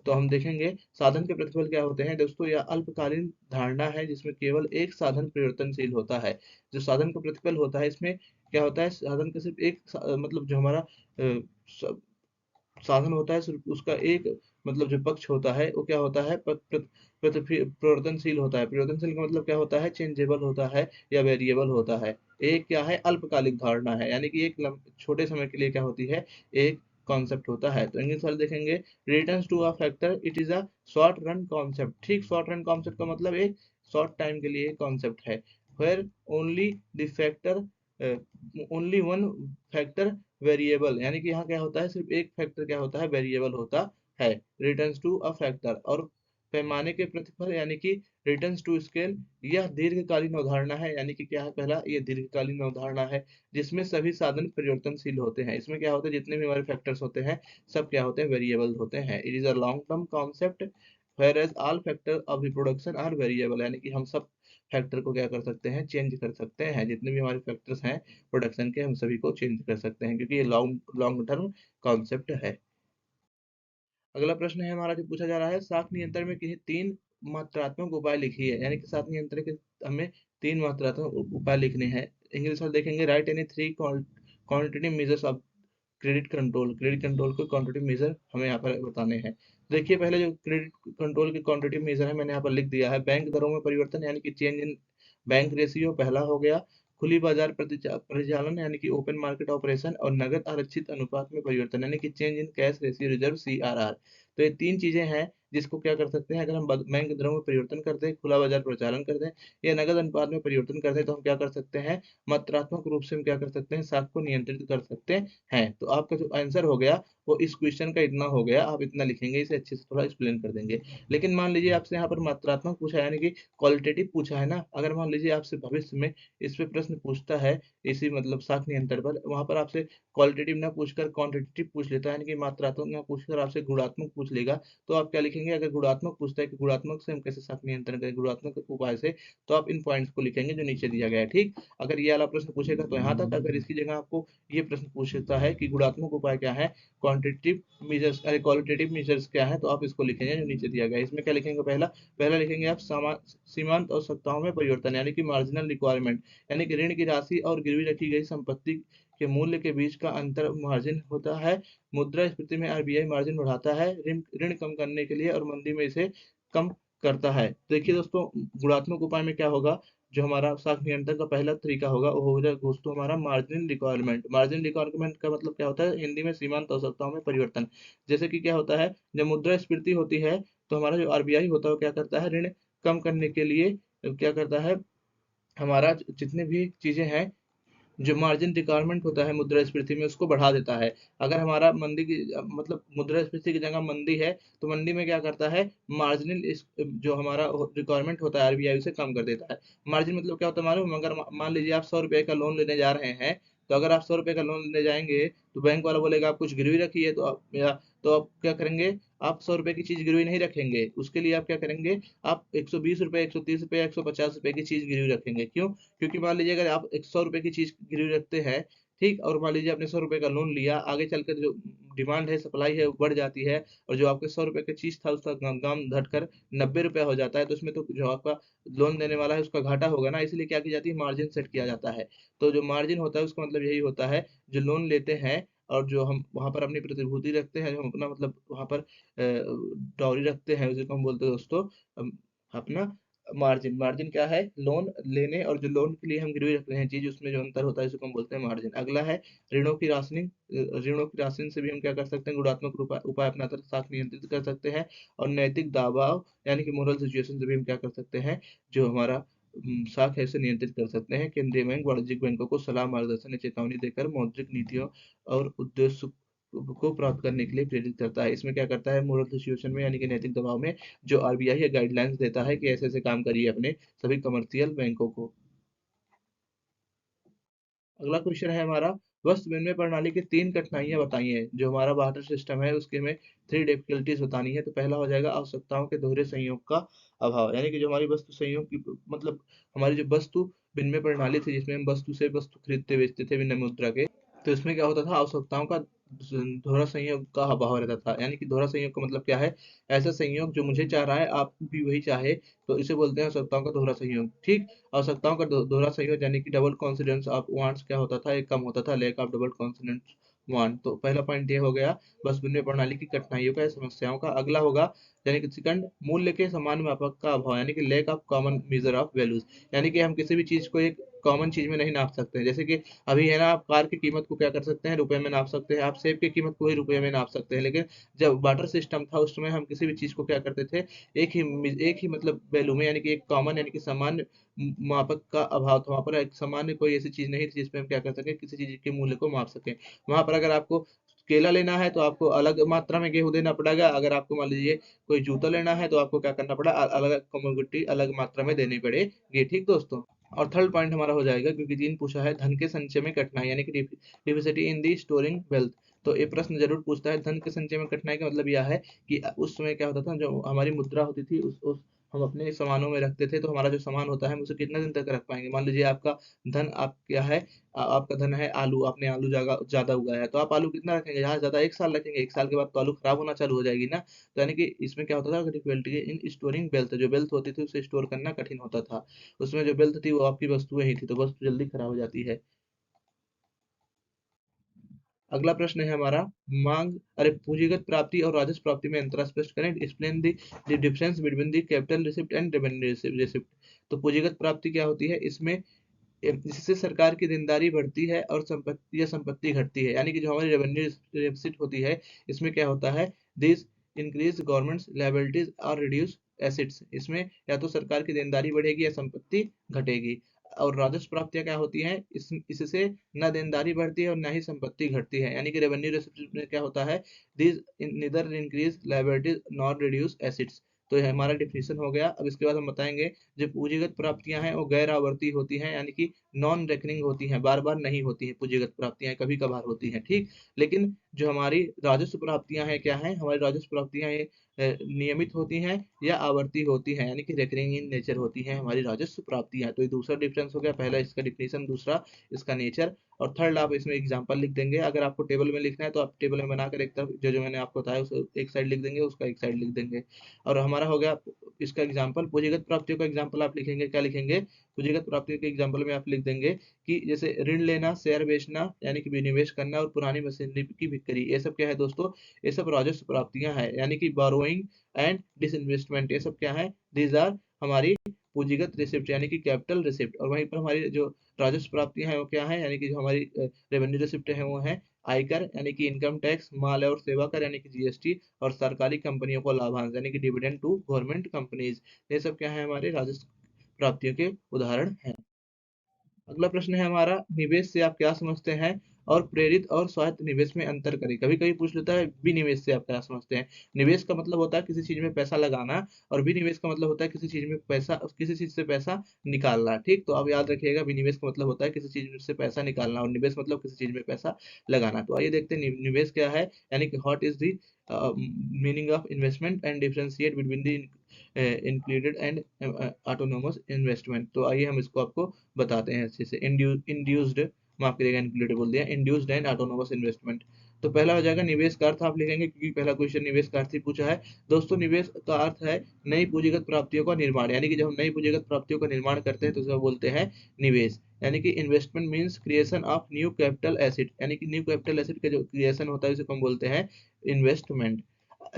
तो हम देखेंगे साधन के प्रतिफल क्या होते हैं दोस्तों। यह अल्पकालीन धारणा है जिसमें केवल एक साधन परिवर्तनशील होता है। जो साधन का प्रतिफल होता है, इसमें क्या होता है, साधन का सिर्फ एक मतलब जो हमारा स- साधन होता है, सिर्फ उसका एक मतलब जो पक्ष होता है वो क्या होता है, परिवर्तनशील होता है। परिवर्तनशील का मतलब क्या होता है, चेंजेबल होता है या वेरिएबल होता है। एक क्या है, अल्पकालिक धारणा है, यानी कि एक छोटे समय के लिए क्या होती है, एक कॉन्सेप्ट होता है। तो इंग्लिश वाले देखेंगे, returns to a factor it is a short run concept. ठीक, शॉर्ट रन कॉन्सेप्ट का मतलब एक शॉर्ट टाइम के लिए कॉन्सेप्ट है। Where only the factor only one factor variable, यानी कि यहाँ क्या होता है, सिर्फ एक फैक्टर क्या होता है, वेरिएबल होता है। रिटर्न्स टू अ फैक्टर और पैमाने के प्रतिफल यानी कि रिटर्न्स टू स्केल, यह दीर्घकालीन अवधारणा है, यानी कि क्या है, पहला ये दीर्घकालीन अवधारणा है जिसमें सभी साधन परिवर्तनशील होते हैं। इसमें क्या होता है, जितने भी हमारे फैक्टर्स होते हैं सब क्या होते हैं, वेरिएबल होते हैं। It is a long term concept whereas all factor of reproduction are variable, यानी कि हम सब फैक्टर को क्या कर सकते हैं, चेंज कर सकते हैं। जितने भी हमारे फैक्टर्स हैं प्रोडक्शन के, हम सभी को चेंज कर सकते हैं, क्योंकि ये लॉन्ग लॉन्ग टर्म कॉन्सेप्ट है। अगला प्रश्न है हमारा, जो पूछा जा रहा है साख नियंत्रण में किसी तीन मात्रात्मक उपाय लिखिए, यानी कि साख नियंत्रण के हमें तीन मात्रात्मक उपाय लिखने हैं। इंग्लिश में देखेंगे, right any three quantitative measures of credit control. Credit control के क्वांटिटेटिव मेजर हमें यहाँ पर बताने हैं। देखिए पहले जो क्रेडिट कंट्रोल के क्वांटिटेटिव मेजर है मैंने यहाँ पर लिख दिया है। बैंक दरों में परिवर्तन, यानी कि चेंज इन बैंक रेशियो पहला हो गया। खुली बाजार परिचालन यानी कि ओपन मार्केट ऑपरेशन, और नगद आरक्षित अनुपात में परिवर्तन यानी कि change in cash ratio reserve CRR। तो ये तीन चीजें हैं जिसको क्या कर सकते हैं, अगर हम बैंक दरों में परिवर्तन करते हैं, खुला बाजार परिचालन करते हैं या नगद अनुपात में परिवर्तन करते हैं, तो हम क्या कर सकते हैं, मात्रात्मक रूप से हम क्या कर सकते हैं, साख को नियंत्रित कर सकते हैं। तो आपका जो आंसर हो गया वो इस क्वेश्चन का इतना हो गया। आप इतना लिखेंगे, इसे अच्छे से थोड़ा एक्सप्लेन कर देंगे। लेकिन मान लीजिए आपसे यहाँ पर मात्रात्मक पूछा है, यानी कि क्वालिटेटिव पूछा है ना, अगर मान लीजिए आपसे भविष्य में इस पे प्रश्न पूछता है, इसी मतलब साख नियंत्रण पर, वहां पर आपसे क्वालिटेटिव ना पूछकर क्वांटिटेटिव पूछ लेता है, यानी कि मात्रात्मक ना पूछकर आपसे गुणात्मक पूछ लेगा, तो आप क्या लिखेंगे, अगर गुणात्मक पूछता है कि गुणात्मक से हम कैसे साख नियंत्रण करें, गुणात्मक उपाय से, तो आप इन पॉइंट्स को लिखेंगे जो नीचे दिया गया है। ठीक, अगर ये वाला प्रश्न पूछेगा तो यहाँ तक, अगर इसकी जगह आपको ये प्रश्न पूछता है कि गुणात्मक उपाय क्या है, क्वांटिटेटिव मेजर्स अरे क्वालिटेटिव मेजर्स क्या है, तो आप इसको लिखेंगे जो नीचे दिया गया है। इसमें क्या लिखेंगे, पहला पहला लिखेंगे आप सीमांत आवश्यकताओं में परिवर्तन, यानी कि मार्जिनल रिक्वायरमेंट, यानी कि ऋण की राशि और गिरवी रखी गई संपत्ति के मूल्य के बीच का अंतर मार्जिन होता है। मुद्रास्फीति में RBI मार्जिन बढ़ाता है ऋण ऋण कम करने के लिए और मंदी में इसे कम करता है। देखिए दोस्तों, गुणात्मक उपाय में क्या होगा, जो हमारा साख नियंत्रण का पहला तरीका होगा वो हो जाएगा दोस्तों हमारा मार्जिन रिक्वायरमेंट। मार्जिन रिक्वायरमेंट का मतलब क्या होता है, हिंदी में सीमांत आवश्यकताओं में परिवर्तन। जैसे कि क्या होता है, जब मुद्रास्फीति होती है तो हमारा जो RBI होता है वो क्या करता है, ऋण कम करने के लिए क्या करता है, हमारा जितने भी चीजें हैं, जो मार्जिन रिक्वायरमेंट होता है मुद्रास्फीति में, उसको बढ़ा देता है। अगर हमारा मंदी की मतलब मुद्रास्फीति की जगह मंदी है, तो मंदी में क्या करता है, मार्जिनल जो हमारा रिक्वायरमेंट होता है RBI उसे कम कर देता है। मार्जिन मतलब क्या होता है मालूम, अगर मान लीजिए आप 100 रुपए का लोन लेने जा रहे हैं, तो अगर आप 100 रुपए का लोन लेने जाएंगे तो बैंक वाला बोलेगा आप कुछ गिरवी रखिए, तो आप क्या करेंगे, आप 100 रुपए की चीज गिरवी नहीं रखेंगे, उसके लिए आप क्या करेंगे, आप 120 रुपए, 130 रुपए, 150 रुपए की चीज गिरवी रखेंगे। क्यों, क्योंकि मान लीजिए अगर आप 100 रुपए की चीज गिरवी रखते हैं, ठीक, और मान लीजिए आपने 100 रुपए का लोन लिया, आगे चलकर जो डिमांड है, सप्लाई है, वो बढ़ जाती है, और जो आपके 100 रुपए की चीज था उसका दाम घटकर 90 रुपए हो जाता है, तो उसमें तो जो आपका लोन देने वाला है उसका घाटा होगा ना, इसलिए क्या की जाती है, मार्जिन सेट किया जाता है। तो जो मार्जिन होता है उसका मतलब यही होता है, जो लोन लेते हैं और जो हम वहां पर अपनी प्रतिभूति रखते हैं, जो हम अपना मतलब वहां पर डॉरी रखते हैं, उसे हम बोलते हैं दोस्तों अपना मार्जिन। मार्जिन क्या है? लोन लेने और जो लोन के लिए हम गिरवी रख रहे हैं चीज, उसमें जो अंतर होता है उसको हम बोलते हैं मार्जिन। अगला है ऋणों की राशनिंग। ऋणों की राशनिंग से भी हम क्या कर सकते हैं? गुणात्मक उपाय अपना साख नियंत्रित कर सकते हैं। और नैतिक दबाव यानी कि मोरल सिचुएशन से भी हम क्या कर सकते हैं? जो हमारा साख है उसे नियंत्रित कर सकते हैं। केंद्रीय बैंक वाणिज्यिक बैंकों को सलाह, मार्गदर्शन या चेतावनी देकर मौद्रिक नीतियों और उद्देश्य को प्राप्त करने के लिए प्रेरित करता है। इसमें क्या करता है? मोरल सिचुएशन में यानी कि नैतिक दबाव में जो आरबीआई है गाइडलाइंस देता है कि ऐसे ऐसे काम करिए अपने सभी कमर्शियल बैंकों को। अगला क्वेश्चन है हमारा, वस्तु विनिमय प्रणाली की 3 कठिनाइयाँ बताइए। जो हमारा बार्टर सिस्टम है उसके में 3 डिफिकल्टीज बतानी है। तो पहला हो जाएगा आवश्यकताओं के दोहरे संयोग का अभाव, यानी कि जो हमारी वस्तु संयोग की मतलब हमारी जो वस्तु विनिमय प्रणाली थी जिसमें हम वस्तु से वस्तु खरीदते बेचते थे विनिमय मुद्रा के, तो इसमें क्या होता था? आवश्यकताओं का दोहरा संयोग का अभाव रहता था। यानी कि दोहरा संयोग का मतलब क्या है? ऐसा संयोग जो मुझे चाह रहा है आप भी वही चाहे, तो इसे बोलते हैं आवश्यकताओं का दोहरा संयोग। ठीक, आवश्यकताओं का दोहरा संयोग यानी कि डबल कॉन्सिडेंस ऑफ वांट्स क्या होता था? एक कम होता था, lack of double coincidence want. तो पहला पॉइंट ये हो गया बस विनिमय प्रणाली की कठिनाइयों का या समस्याओं का। अगला होगा यानी कि सेकंड, मूल्य के समान मापक का अभाव यानी कि lack of common measure of values. यानी कि हम किसी भी चीज को एक कॉमन चीज में नहीं नाप सकते हैं। जैसे कि अभी है ना, आप कार की कीमत को क्या कर सकते हैं? रुपए में नाप सकते हैं। आप सेब की कीमत को ही रुपए में नाप सकते हैं। लेकिन जब बार्टर सिस्टम था उस समय हम किसी भी चीज को क्या करते थे? एक ही मतलब वैल्यू में यानी कि एक कॉमन यानी कि सामान्य मापक का अभाव था। वहां पर एक सामान्य कोई ऐसी चीज नहीं थी जिसपे हम क्या कर सके? किसी चीज के मूल्य को माप सके। वहां पर अगर आपको केला लेना है तो आपको अलग मात्रा में गेहूं देना पड़ेगा। अगर आपको मान लीजिए कोई जूता लेना है तो आपको क्या करना पड़ा? अलग कमोडिटी अलग मात्रा में देनी पड़ेगी। ठीक दोस्तों। और थर्ड पॉइंट हमारा हो जाएगा, क्योंकि 3 पूछा है, धन के संचय में कठिनाई यानी कि डिफिसिटी इन दी स्टोरिंग वेल्थ। तो ये प्रश्न जरूर पूछता है। धन के संचय में कठिनाई का मतलब यह है कि उस समय क्या होता था? जो हमारी मुद्रा होती थी उस हम अपने सामानों में रखते थे, तो हमारा जो सामान होता है हम उसे कितना दिन तक रख पाएंगे? मान लीजिए आपका धन आप क्या है? आपका धन है आलू। आपने आलू ज्यादा उगाया है, तो आप आलू कितना रखेंगे? ज्यादा से ज्यादा 1 साल रखेंगे। 1 साल के बाद तो आलू खराब होना चालू हो जाएगी ना। तो यानी कि इसमें क्या होता था? डिफिकल्टी इन स्टोरिंग वेल्थ, जो वेल्थ होती थी उसे स्टोर करना कठिन होता था। उसमें जो वेल्थ थी वो आपकी वस्तुएं ही थी, तो वस्तु जल्दी खराब हो जाती है। अगला प्रश्न है हमारा, मांग अरे पूंजीगत प्राप्ति और राजस्व प्राप्ति में अंतर स्पष्ट करें। Explain the difference between the capital receipt and revenue receipt. तो पूंजीगत प्राप्ति क्या होती है? इसमें इससे सरकार की देनदारी बढ़ती है और संपत्ति घटती है। यानी कि जो हमारी रेवेन्यू रिसिप्ट होती है इसमें क्या होता है? दिस इंक्रीज गवर्नमेंट्स लायबिलिटीज और रिड्यूस एसेट्स। इसमें या तो सरकार की देनदारी बढ़ेगी या संपत्ति घटेगी। और राजस्व प्राप्तियां क्या होती हैं? इससे न देनदारी बढ़ती है और न ही संपत्ति घटती है। यानी कि रेवेन्यू रिसिप्ट में क्या होता है? This neither increase liabilities not reduce assets. तो ये हमारा डिफिनेशन हो गया। अब इसके बाद हम बताएंगे जो पूंजीगत प्राप्तियां हैं वो गैर आवर्ती होती हैं, यानी कि नॉन रेकरिंग होती हैं, बार बार नहीं होती हैं। पूंजीगत प्राप्तियां कभी कभार होती हैं। ठीक, लेकिन जो हमारी राजस्व प्राप्तियां हैं क्या हैं? हमारी राजस्व प्राप्तियां ये नियमित होती हैं या आवर्ती होती हैं, यानी कि रेकरिंग इन नेचर होती हैं हमारी राजस्व प्राप्तियां। तो ये दूसरा डिफरेंस हो गया। पहला इसका डिफिनेशन, दूसरा इसका नेचर, और थर्ड आप इसमें एग्जांपल लिख देंगे। अगर आपको टेबल में लिखना है तो आप टेबल में बनाकर एक तरफ जो जो मैंने आपको बताया उसे एक साइड लिख देंगे, उसका एक साइड लिख देंगे। और हमारा हो गया इसका एग्जाम्पल। पूंजीगत प्राप्तियों का एग्जाम्पल आप लिखेंगे, क्या लिखेंगे? पूंजीगत प्राप्तियों के एग्जाम्पल में आप लिख देंगे कि जैसे ऋण लेना, शेयर बेचना यानी कि विनिवेश करना, और पुरानी मशीनरी की बिक्री। ये सब क्या है दोस्तों? ये सब राजस्व प्राप्तियां हैं। यानी कि बोरोइंग एंड डिसइन्वेस्टमेंट, ये सब क्या है? दीज आर हमारी पूंजीगत रिसिप्ट यानी कि कैपिटल रिसिप्ट। और वहीं पर हमारी जो राजस्व प्राप्तियां हैं वो क्या है? यानी कि जो हमारी रेवेन्यू रिसिप्ट है वो है आयकर यानी कि इनकम टैक्स, माल और सेवा कर यानी कि जीएसटी, और सरकारी कंपनियों को लाभांश यानी कि डिविडेंड टू गवर्नमेंट कंपनीज। ये सब क्या है? हमारे राजस्व प्राप्तियों के उदाहरण हैं। अगला प्रश्न है हमारा, निवेश से आप क्या समझते हैं और प्रेरित और स्वायत्त निवेश में अंतर करें। कभी कभी पूछ लेता है विनिवेश से आप क्या समझते हैं। निवेश का मतलब होता है किसी चीज में पैसा लगाना, और विनिवेश का मतलब होता है किसी चीज में पैसा, किसी चीज से पैसा निकालना। ठीक, तो आप याद रखिएगा, विनिवेश का मतलब होता है किसी चीज से पैसा निकालना, और निवेश मतलब किसी चीज में पैसा लगाना। तो आइए देखते हैं निवेश क्या है, यानी कि what is the meaning of investment and differentiate between the included and autonomous investment. तो आइए हम इसको आपको बताते हैं अच्छे से। इंड्यूस्ड, माफ करिएगा इंक्लूडेड बोल दिया, इंड्यूस्ड एंड ऑटोनोमस इन्वेस्टमेंट। तो पहला हो जाएगा निवेश का अर्थ आप लिखेंगे, क्योंकि पहला क्वेश्चन निवेश का अर्थ ही पूछा है। दोस्तों निवेश का अर्थ है नई पूंजीगत प्राप्तियों का निर्माण, यानी कि जब हम नई पूंजीगत प्राप्तियों का निर्माण करते हैं तो उसे बोलते हैं निवेश। यानी कि investment means creation of new capital asset, यानी कि न्यू कैपिटल एसेट का जो क्रिएशन होता है उसे हम बोलते हैं इन्वेस्टमेंट।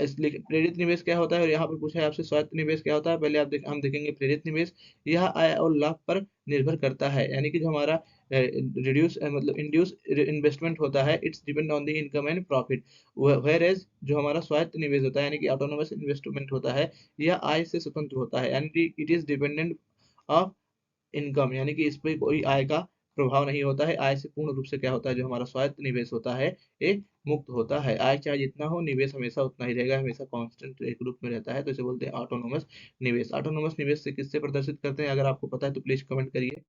इसलिए प्रेरित निवेश क्या होता है और यहाँ पर पूछा है आपसे स्वायत्त निवेश क्या होता है। पहले हम देखेंगे प्रेरित निवेश। यह आय और लाभ पर निर्भर करता है, यानी कि जो हमारा मतलब इंड्यूस इन्वेस्टमेंट होता है, it's depend on the income and profit. Whereas जो हमारा स्वायत्त निवेश होता है यानी कि ऑटोनोमस इन्वेस्टमेंट होता है, यह आय से स्वतंत्र होता है, यानी कि it is dependent of income, यानी कि इस पे कोई आय का प्रभाव नहीं होता है। आय से पूर्ण रूप से क्या होता है, जो हमारा स्वायत्त निवेश होता है ये मुक्त होता है। आय चाहे जितना हो, निवेश हमेशा उतना ही रहेगा, हमेशा कांस्टेंट एक रूप में रहता है, तो इसे बोलते हैं ऑटोनोमस निवेश। ऑटोनोमस निवेश से किससे प्रदर्शित करते हैं, अगर आपको पता है तो प्लीज कमेंट करिए।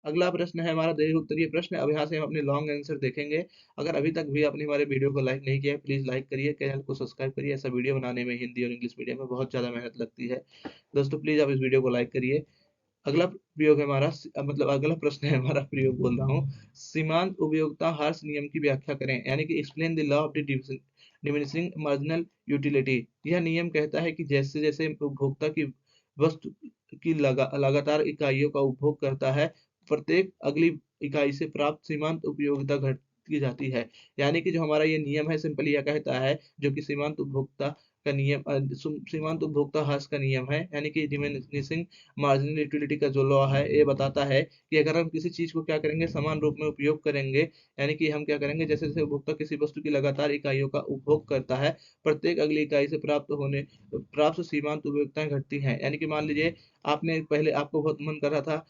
अगला प्रश्न है हमारा दीर्घ उत्तरीय प्रश्न। अब यहाँ से हम अपने लॉन्ग आंसर देखेंगे। अगर अभी तक भी आपने हमारे वीडियो को लाइक नहीं किया है, प्लीज लाइक करिए, चैनल को सब्सक्राइब करिए। ऐसा वीडियो बनाने में हिंदी और इंग्लिश मीडियम में बहुत ज्यादा मेहनत लगती है। दोस्तों प्लीज आप इस वीडियो को लाइक करिए। अगला प्रयोग है हमारा मतलब अगला प्रश्न है हमारा, प्रयोग बोल रहा हूँ, सीमांत उपयोगिता ह्रास नियम की व्याख्या करें, यानी कि explain the law of the diminishing marginal utility. यह नियम कहता है कि जैसे जैसे उपभोक्ता की वस्तु की लगातार इकाइयों का उपभोग करता है, प्रत्येक अगली इकाई से प्राप्त सीमांत उपयोगिता घटती जाती है। यानी कि जो हमारा ये नियम है, सिंपली यह कहता है, जो कि सीमांत उपभोक्ता का नियम सीमांत उपभोक्ता ह्रास का नियम है, यानी कि डिमिनिशिंग मार्जिनल यूटिलिटी का जो लॉ है, ये बताता है कि अगर हम किसी चीज को क्या करेंगे, समान रूप में उपयोग करेंगे, यानी कि हम क्या करेंगे, जैसे जैसे उपभोक्ता किसी वस्तु की लगातार इकाइयों का उपभोग करता है, प्रत्येक अगली इकाई से प्राप्त सीमांत उपयोगिताएं घटती हैं। यानी कि मान लीजिए आपने पहले, आपको बहुत मन कर रहा था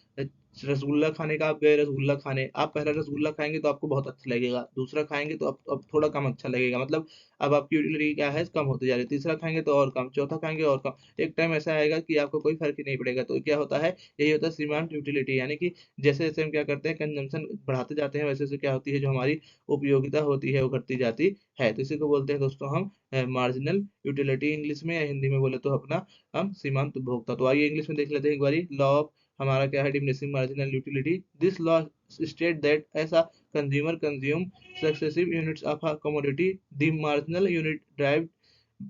रसगुल्ला खाने का, आप गए रसगुल्ला खाने, आप पहला रसगुल्ला खाएंगे तो आपको बहुत अच्छा लगेगा, दूसरा खाएंगे तो अब थोड़ा कम अच्छा लगेगा, मतलब अब आपकी यूटिलिटी क्या है, कम होती जा रही है, तीसरा खाएंगे तो और कम, चौथा खाएंगे और कम, एक टाइम ऐसा आएगा कि आपको कोई फर्क ही नहीं पड़ेगा। तो क्या होता है, यही होता है सीमांत यूटिलिटी, यानी कि जैसे जैसे हम क्या करते हैं, कंजम्पशन बढ़ाते जाते हैं, वैसे वैसे क्या होती है, जो हमारी उपयोगिता होती है वो घटती जाती है। तो इसी को बोलते हैं दोस्तों हम मार्जिनल यूटिलिटी, इंग्लिश में या हिंदी में बोले तो अपना हम सीमांत उपभोक्ता। तो आइए इंग्लिश में देख लेते हैं एक बारी। लॉ ऑफ हमारा क्या है, diminishing marginal utility. This law state that ऐसा consumer consume successive units of a commodity, the marginal unit derived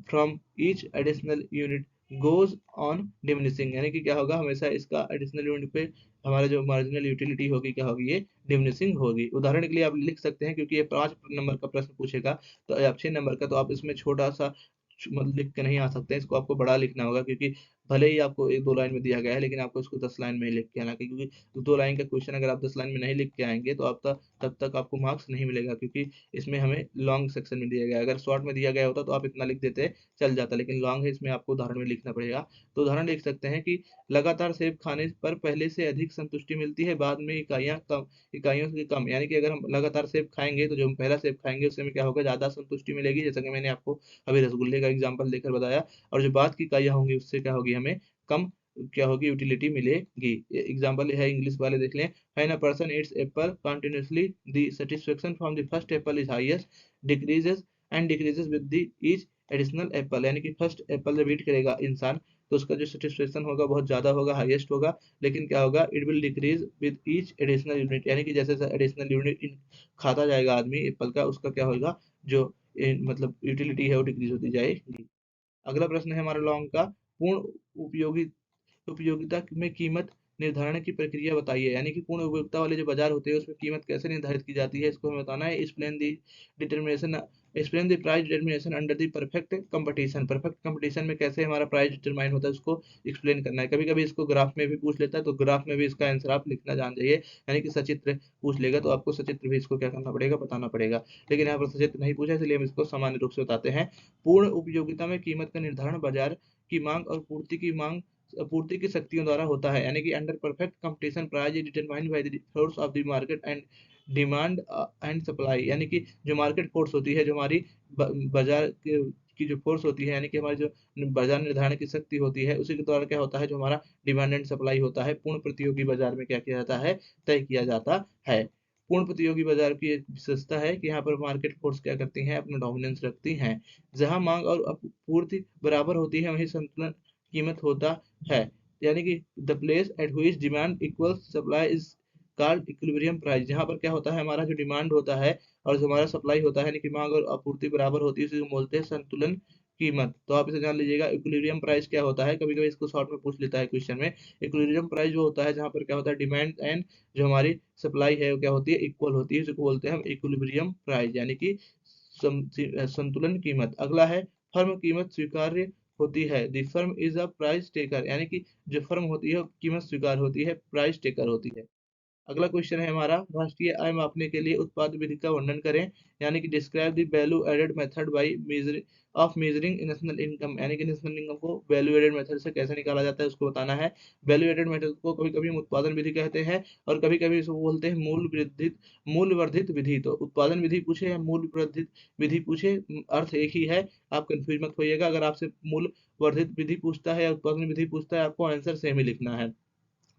from each additional unit goes on diminishing, यानी कि क्या होगा, हमेशा इसका एडिशनल यूनिट पे हमारा जो मार्जिनल यूटिलिटी होगी क्या होगी, ये डिमिनिशिंग होगी। उदाहरण के लिए आप लिख सकते हैं, क्योंकि ये 5 नंबर का प्रश्न पूछेगा, तो आप 6 नंबर का, तो आप इसमें छोटा सा मतलब लिख के नहीं आ सकते हैं, इसको आपको बड़ा लिखना होगा, क्योंकि भले ही आपको 1-2 लाइन में दिया गया है, लेकिन आपको इसको 10 लाइन में ही लिख के आना, क्योंकि 2 लाइन का क्वेश्चन अगर आप 10 लाइन में नहीं लिख के आएंगे तो आप तब तक आपको मार्क्स नहीं मिलेगा, क्योंकि इसमें हमें लॉन्ग सेक्शन में दिया गया है। अगर शॉर्ट में दिया गया होता तो आप इतना लिख देते, चल जाता, लेकिन लॉन्ग है, इसमें आपको उदाहरण में लिखना पड़ेगा। तो उदाहरण लिख सकते हैं कि लगातार सेब खाने पर पहले से अधिक संतुष्टि मिलती है, बाद में इकाइयों से कम, यानी कि अगर हम लगातार सेब खाएंगे तो जो हम पहला सेब खाएंगे उससे हमें क्या होगा, ज्यादा संतुष्टि मिलेगी, जैसा कि मैंने आपको अभी रसगुल्ले का एग्जाम्पल देकर बताया। और जो बाद की इकाइयां होंगी उससे क्या होगी, हमें कम क्या होगी, यूटिलिटी मिलेगी। एग्जाम्पल है इंग्लिश वाले, देख लें। When a person eats apple continuously, the satisfaction from the first apple is highest, decreases decreases with the each additional apple, यानी कि फर्स्ट एप्पल जब ईट करेगा इंसान, तो उसका जो सेटिस्फेक्शन होगा बहुत ज्यादा होगा, हाईएस्ट होगा, लेकिन क्या होगा, it will decrease with each additional unit, यानी कि जैसे जैसे एडिशनल यूनिट खाता जाएगा आदमी एप्पल का, उसका क्या होगा, जो मतलब यूटिलिटी है वो डिक्रीज होती जाएगी। अगला प्रश्न है हमारा लॉन्ग का, पूर्ण उपयोगी उपयोगिता में कीमत निर्धारण की प्रक्रिया बताइए, यानी कि पूर्ण उपयोगिता वाले जो बाजार होते हैं उसमें कीमत कैसे निर्धारित की जाती है, इसको हमें बताना है। Explain the price determination under the perfect competition. Perfect competition में कैसे हमारा प्राइस डिटरमाइन होता है, उसको एक्सप्लेन करना है। कभी कभी इसको ग्राफ में भी पूछ लेता है, तो ग्राफ में भी इसका आंसर आप लिखना जान जाइए, यानी कि सचित्र पूछ लेगा तो आपको सचित्र भी इसको क्या करना पड़ेगा, बताना पड़ेगा। लेकिन यहाँ पर सचित्र नहीं पूछा, इसलिए हम इसको सामान्य रूप से बताते हैं। पूर्ण उपयोगिता में कीमत का निर्धारण बाजार की मांग और पूर्ति की शक्तियों द्वारा होता है, यानी कि under perfect competition price is determined by the force of the market and demand and supply, यानी कि जो मार्केट फोर्स होती है, जो हमारी बाजार की जो फोर्स होती है, यानी कि हमारी जो बाजार निर्धारण की शक्ति होती है, उसी के द्वारा क्या होता है, जो हमारा डिमांड एंड सप्लाई होता है, पूर्ण प्रतियोगी बाजार में क्या किया जाता है, तय किया जाता है। पूर्ण प्रतियोगी बाजार की एक विशेषता है कि यहाँ पर मार्केट फोर्स क्या करती हैं, अपना डोमिनेंस रखती हैं। जहां मांग और आपूर्ति बराबर होती है, वहीं संतुलन कीमत होता है, यानी कि the place at which demand equals supply is called equilibrium price. जहां पर क्या होता है, हमारा जो डिमांड होता है और जो हमारा सप्लाई होता है, यानी कि मांग और आपूर्ति बराबर होती है, उसी को बोलते हैं संतुलन कीमत। तो आप इसे जान लीजिएगा, इक्विलिब्रियम प्राइस क्या होता है, कभी कभी इसको शॉर्ट में पूछ लेता है क्वेश्चन में। इक्विलिब्रियम प्राइस वो होता है जहां पर क्या होता है, डिमांड एंड जो हमारी सप्लाई है वो क्या होती है, इक्वल होती है, इसको बोलते हैं हम इक्विलिब्रियम प्राइस, यानी कि संतुलन कीमत। अगला है फर्म कीमत स्वीकार्य होती है। The firm is a price taker, यानी कि जो फर्म होती है वो कीमत स्वीकार होती है, प्राइस टेकर होती है। अगला क्वेश्चन है हमारा, राष्ट्रीय आय मापने के लिए उत्पाद विधि का वर्णन करें, यानी कि describe the value added method by measuring national income, यानी कि नेशनल इनकम को वैल्यू एडेड मेथड से कैसे निकाला जाता है उसको बताना है। वैल्यू एडेड मेथड को कभी कभी हम उत्पादन विधि कहते हैं और कभी कभी इसको बोलते हैं मूल वर्धित विधि। तो उत्पादन विधि पूछे या मूल वर्धित विधि पूछे, अर्थ एक ही है, आप कंफ्यूज मत होइएगा। अगर आपसे मूल वर्धित विधि पूछता है या उत्पादन विधि पूछता है, आपको आंसर सेम ही लिखना है।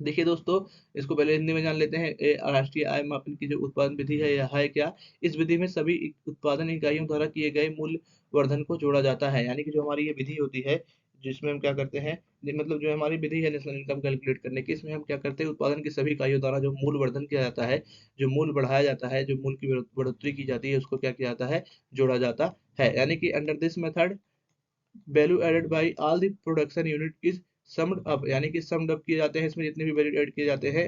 देखिए दोस्तों, इसको पहले हिंदी में जान लेते हैं। राष्ट्रीय आय मापन की जो उत्पादन विधि है यह है क्या? इस विधि में सभी उत्पादन इकाइयों द्वारा किए गए मूल्य वर्धन को जोड़ा जाता है, यानी कि जो हमारी ये विधि होती है जिसमें हम क्या करते हैं, मतलब जो हमारी विधि है नेशनल इनकम कैलकुलेट करने की, इसमें हम क्या करते हैं, उत्पादन की सभी इकाइयों द्वारा जो मूल वर्धन किया जाता है, जो मूल बढ़ाया जाता है, जो मूल की बढ़ोतरी की जाती है, उसको क्या किया जाता है, जोड़ा जाता है। यानी कि under this method value added by all the production unit is summed up, यानी कि समड अप किए जाते हैं, इसमें जितने भी वैल्यू ऐड किए जाते हैं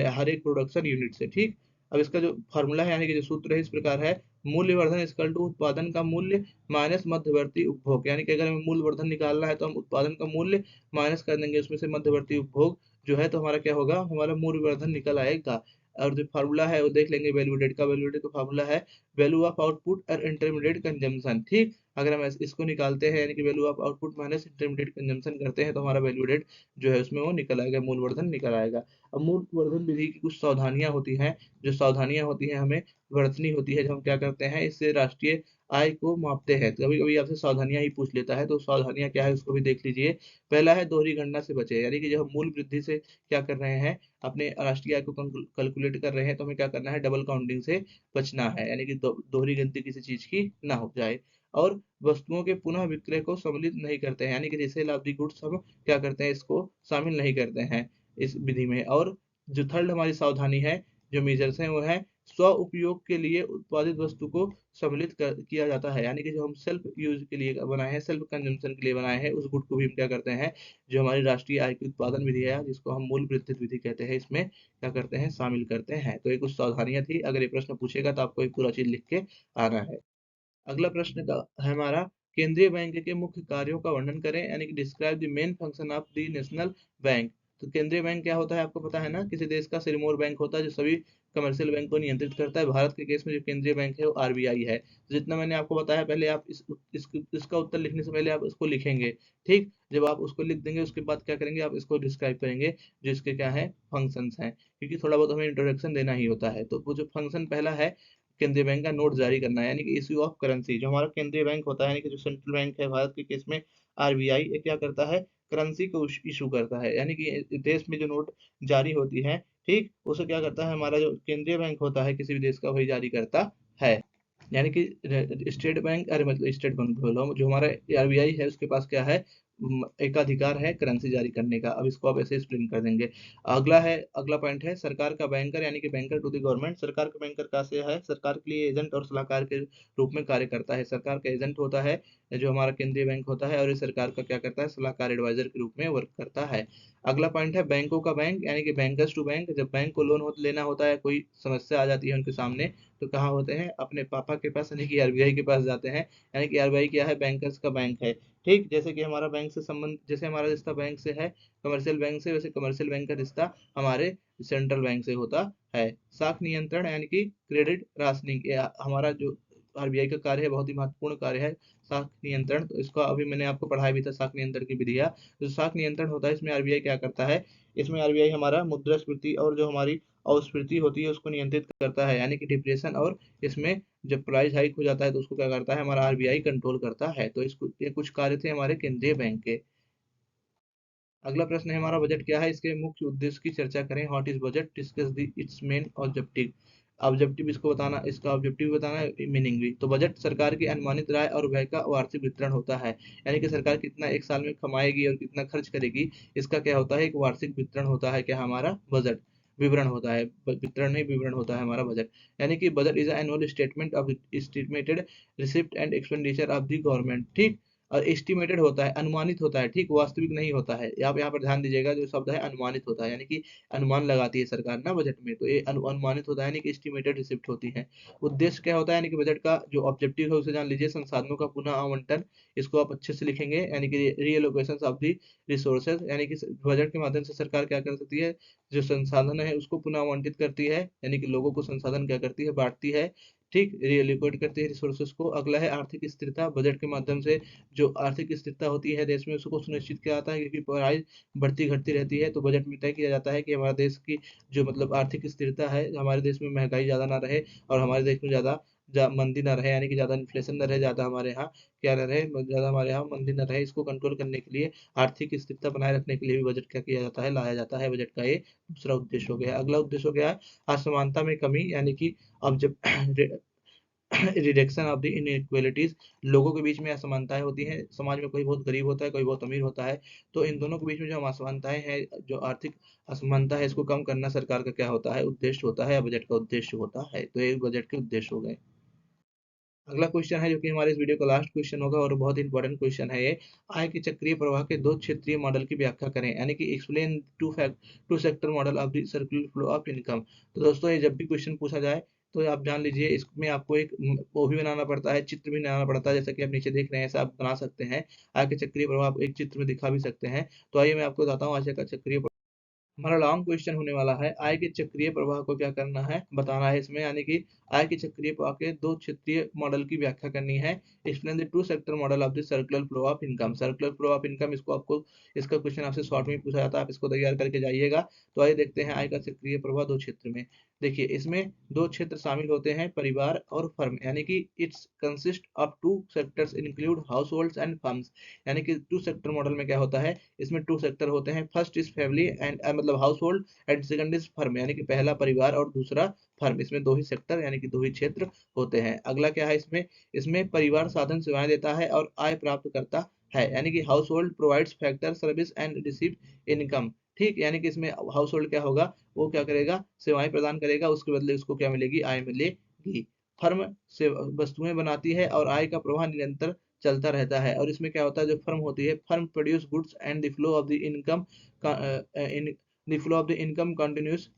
हर एक प्रोडक्शन यूनिट से। ठीक, अब इसका जो फॉर्मूला है, यानी कि जो सूत्र है, इस प्रकार है, मूल्य वर्धन इक्वल टू उत्पादन का मूल्य माइनस मध्यवर्ती उपभोग, यानी कि अगर हमें मूल वर्धन निकालना है तो हम उत्पादन का मूल्य माइनस कर देंगे उसमें से मध्यवर्ती उपभोग जो है, तो हमारा क्या होगा, हमारा मूल वर्धन निकल आएगा। और जो फार्मूला है वो देख लेंगे, वैल्यूडेट का, वैल्यूडेट का फार्मूला है वैल्यू ऑफ आउटपुट और इंटरमीडिएट कंजम्पशन। ठीक, अगर हम इसको निकालते हैं, यानी कि value of output minus intermediate consumption करते हैं, तो हमारा वैल्यूडेट जो है उसमें वो निकल आएगा, मूल वर्धन निकल आएगा। अब मूल वर्धन विधि की कुछ सावधानियां होती हैं, जो सावधानियां होती हैं हमें बरतनी होती है, जब हम क्या करते हैं, इससे राष्ट्रीय आय को मापते हैं। कभी कभी आपसे सावधानियां ही पूछ लेता है, तो सावधानियां क्या है उसको भी देख लीजिए। पहला है दोहरी गणना से बचे, यानी कि जब हम मूल वृद्धि से क्या कर रहे हैं, अपने राष्ट्रीय आय को कैलकुलेट कर रहे हैं, तो हमें क्या करना है, डबल काउंटिंग से बचना है, यानी कि दोहरी गिनती किसी चीज की ना हो जाए। और वस्तुओं के पुनः विक्रय को सम्मिलित नहीं करते हैं, यानी कि जैसे लाभ गुड्स हम क्या करते हैं, इसको शामिल नहीं करते हैं इस विधि में। और जो थर्ड हमारी सावधानी है, जो मेजर्स हैं, वो है स्व उपयोग के लिए उत्पादित वस्तु को सम्मिलित किया जाता है, यानी कि जो हम सेल्फ यूज के लिए बनाए हैं, सेल्फ कंजम्पशन के लिए बनाए हैं, उस गुड को भी हम क्या करते हैं, जो हमारी राष्ट्रीय आय की उत्पादन विधि है, जिसको हम मूल वृद्धित विधि कहते हैं, इसमें क्या करते हैं, शामिल करते हैं। तो ये कुछ सावधानियां थी, अगर ये प्रश्न पूछेगा तो आपको ये पूरा चीज लिख के आना है। अगला प्रश्न का है हमारा, केंद्रीय बैंक के मुख्य कार्यों का वर्णन करें, यानी कि describe the main function of the national bank. तो केंद्रीय बैंक क्या होता है, आपको पता है ना, किसी देश का सिरमौर बैंक होता है जो सभी कमर्शियल बैंक को नियंत्रित करता है। भारत के केस में जो केंद्रीय बैंक है वो आरबीआई है। तो जितना मैंने आपको बताया, पहले आप इसका उत्तर लिखने से पहले आप इसको लिखेंगे। ठीक, जब आप उसको लिख देंगे उसके बाद क्या करेंगे, आप इसको डिस्क्राइब करेंगे, जो इसके क्या है, फंक्शंस हैं, क्योंकि थोड़ा बहुत हमें इंट्रोडक्शन देना ही होता है। तो वो जो फंक्शन पहला है, केंद्रीय बैंक का नोट जारी करना है, यानी कि इश्यू ऑफ करेंसी। जो हमारा केंद्रीय बैंक होता है, यानी कि जो सेंट्रल बैंक है भारत के केस में आरबीआई, ये क्या करता है, करेंसी को इशू करता है, यानी कि देश में जो नोट जारी होती है, ठीक, उसे क्या करता है, हमारा जो केंद्रीय बैंक होता है किसी भी देश का, वही जारी करता है। यानी कि स्टेट बैंक, अरे मतलब स्टेट बैंक बोलो, जो हमारा आरबीआई है उसके पास क्या है, एकाधिकार है करेंसी जारी करने का। अब इसको आप ऐसे एक्सप्लेन कर देंगे। अगला पॉइंट है सरकार का बैंकर, यानी कि बैंकर टू द गवर्नमेंट। सरकार का बैंकर कैसे है, सरकार के लिए एजेंट और सलाहकार के रूप में कार्य करता है। सरकार का एजेंट होता है जो हमारा केंद्रीय बैंक होता है, और ये सरकार का क्या करता है, सलाहकार एडवाइजर के रूप में वर्क करता है। अगला पॉइंट है बैंकों का बैंक, यानी कि बैंकर्स टू बैंक। जब बैंक को लोन लेना होता है, कोई समस्या आ जाती है उनके सामने, तो कहाँ होते हैं, अपने पापा के पास, यानी कि आरबीआई के पास जाते हैं। यानी कि आरबीआई क्या है, बैंकर्स का बैंक है। ठीक, जैसे कि हमारा बैंक से संबंध, जैसे हमारा रिश्ता बैंक से है, कमर्शियल बैंक से, वैसे कमर्शियल बैंक का रिश्ता हमारे सेंट्रल बैंक से होता है। साख नियंत्रण, यानी कि क्रेडिट राशनिंग, हमारा जो आरबीआई का कार्य है, बहुत ही महत्वपूर्ण कार्य है, साख नियंत्रण। तो इसका अभी मैंने आपको पढ़ाया भी था, साख नियंत्रण की विधियां। जो साख नियंत्रण होता है, इसमें आरबीआई क्या करता है, इसमें आरबीआई हमारा मुद्रास्फीति और जो हमारी अपस्फीति होती है उसको नियंत्रित करता है, यानी कि डिप्रेशन, और इसमें जब प्राइस हाइक हो जाता है तो उसको क्या करता है, हमारा आरबीआई कंट्रोल करता है। तो इसको, ये कुछ कार्य थे हमारे केंद्रीय बैंक के। अगला प्रश्न है हमारा, बजट क्या है, इसके मुख्य उद्देश्य की चर्चा करें। What is budget, discuss the it's main objective. Objective इसको बताना, इसका ऑब्जेक्टिव बताना, मीनिंग भी। तो बजट सरकार की अनुमानित आय और व्यय का वार्षिक वितरण होता है, यानी कि सरकार कितना एक साल में कमाएगी और कितना खर्च करेगी, इसका क्या होता है, एक वार्षिक वितरण होता है, क्या हमारा बजट, विवरण होता है, वितरण नहीं विवरण होता है हमारा बजट। यानी कि budget is annual statement of estimated receipt and expenditure of the government. ठीक, और एस्टिमेटेड होता है, अनुमानित होता है, ठीक, वास्तविक नहीं होता है। आप यहाँ पर ध्यान दीजिएगा, जो शब्द है अनुमानित होता है, यानी कि अनुमान लगाती है सरकार ना बजट में, तो ये अनुमानित होता है, यानी कि एस्टिमेटेड रिसिप्ट होती है। उद्देश्य क्या होता है, यानी कि बजट का जो ऑब्जेक्टिव है उसे जान लीजिए, संसाधनों का पुनः आवंटन, इसको आप अच्छे से लिखेंगे, यानी कि रीएलोकेशन ऑफ दी रिसोर्सेज, यानी कि बजट के माध्यम से सरकार क्या कर सकती है, जो संसाधन है उसको पुनः आवंटित करती है, यानी कि लोगों को संसाधन क्या करती है, बांटती है, ठीक, रीएलोकेट करती है रिसोर्सेज को। अगला है आर्थिक स्थिरता, बजट के माध्यम से जो आर्थिक स्थिरता होती है देश में उसको सुनिश्चित किया जाता है, क्योंकि प्राइस बढ़ती घटती रहती है, तो बजट में तय किया जाता है कि हमारे देश की जो मतलब आर्थिक स्थिरता है, हमारे देश में महंगाई ज़्यादा ना रहे और हमारे देश में ज़्यादा मंदी ना रहे, यानी कि ज़्यादा इन्फ्लेशन ना रहे, ज़्यादा हमारे यहाँ क्या ना रहे, ज़्यादा हमारे यहाँ मंदी ना रहे, इसको कंट्रोल करने के लिए, आर्थिक स्थिरता बनाए रखने के लिए भी बजट क्या किया जाता है, लाया जाता है। बजट का ये दूसरा उद्देश्य हो गया। अगला उद्देश्य हो गया है असमानता में कमी, यानी कि अब जब रिडक्शन ऑफ द इनइक्वालिटीज, लोगों के बीच में असमानताएं होती हैं, समाज में कोई बहुत गरीब होता है, कोई बहुत अमीर होता है, तो इन दोनों के बीच में जो असमानताएं हैं, जो आर्थिक असमानता है, इसको कम करना सरकार का क्या होता है, उद्देश्य होता है, या बजट का उद्देश्य होता है। तो ये बजट के उद्देश्य हो गए। अगला क्वेश्चन है जो कि हमारे इस वीडियो का लास्ट क्वेश्चन होगा और बहुत इंपॉर्टेंट क्वेश्चन है ये, आय के चक्रीय प्रवाह के दो क्षेत्रीय मॉडल की व्याख्या करें, यानी कि explain two sector model of the circular flow of income. तो दोस्तों ये जब भी क्वेश्चन पूछा जाए तो आप जान लीजिए, इसमें आपको एक वो भी बनाना पड़ता है, चित्र भी बनाना पड़ता है, जैसा कि आप नीचे देख रहे हैं, ऐसा आप बना सकते हैं। आय के चक्रीय प्रवाह आप एक चित्र में दिखा भी सकते हैं। तो आइए मैं आपको बताता हूँ आय का चक्रीय, हमारा लॉन्ग क्वेश्चन होने वाला है, आय के चक्रीय प्रवाह को क्या करना है, बताना है इसमें, यानी कि आय के चक्रीय प्रवाह के दो क्षेत्रीय मॉडल की व्याख्या करनी है। Explain the two sector model of the circular flow of income, circular flow of income, इसको आपको, इसका क्वेश्चन आपसे शॉर्ट में पूछा जाता है, आप इसको तैयार करके जाइएगा। तो आइए देखते हैं आय का चक्रीय प्रवाह दो क्षेत्र में। देखिए इसमें दो क्षेत्र शामिल होते हैं, परिवार और फर्म, यानी कि it's consist of to sectors include house holds and firms, यानी कि टू सेक्टर मॉडल में क्या होता है, इसमें टू सेक्टर होते हैं, फर्स्ट इज फैमिली एंड मतलब house hold and second is firm, यानी कि पहला परिवार और दूसरा फर्म, इसमें दो ही सेक्टर यानी कि दो ही क्षेत्र होते हैं। अगला क्या है इसमें, इसमें परिवार साधन सेवाएं देता है और आय प्राप्त करता है, यानी कि house hold provides factor service and receive income, ठीक, यानी कि इसमें हाउस होल्ड क्या होगा, वो क्या करेगा, सेवाएं प्रदान करेगा, उसके बदले उसको क्या मिलेगी, आय मिलेगी। फर्म से वस्तुएं बनाती है और आय का प्रवाह निरंतर चलता रहता है, और इसमें क्या होता है, जो फर्म होती है, firm produce goods and the flow of the income, in the flow of the income continuous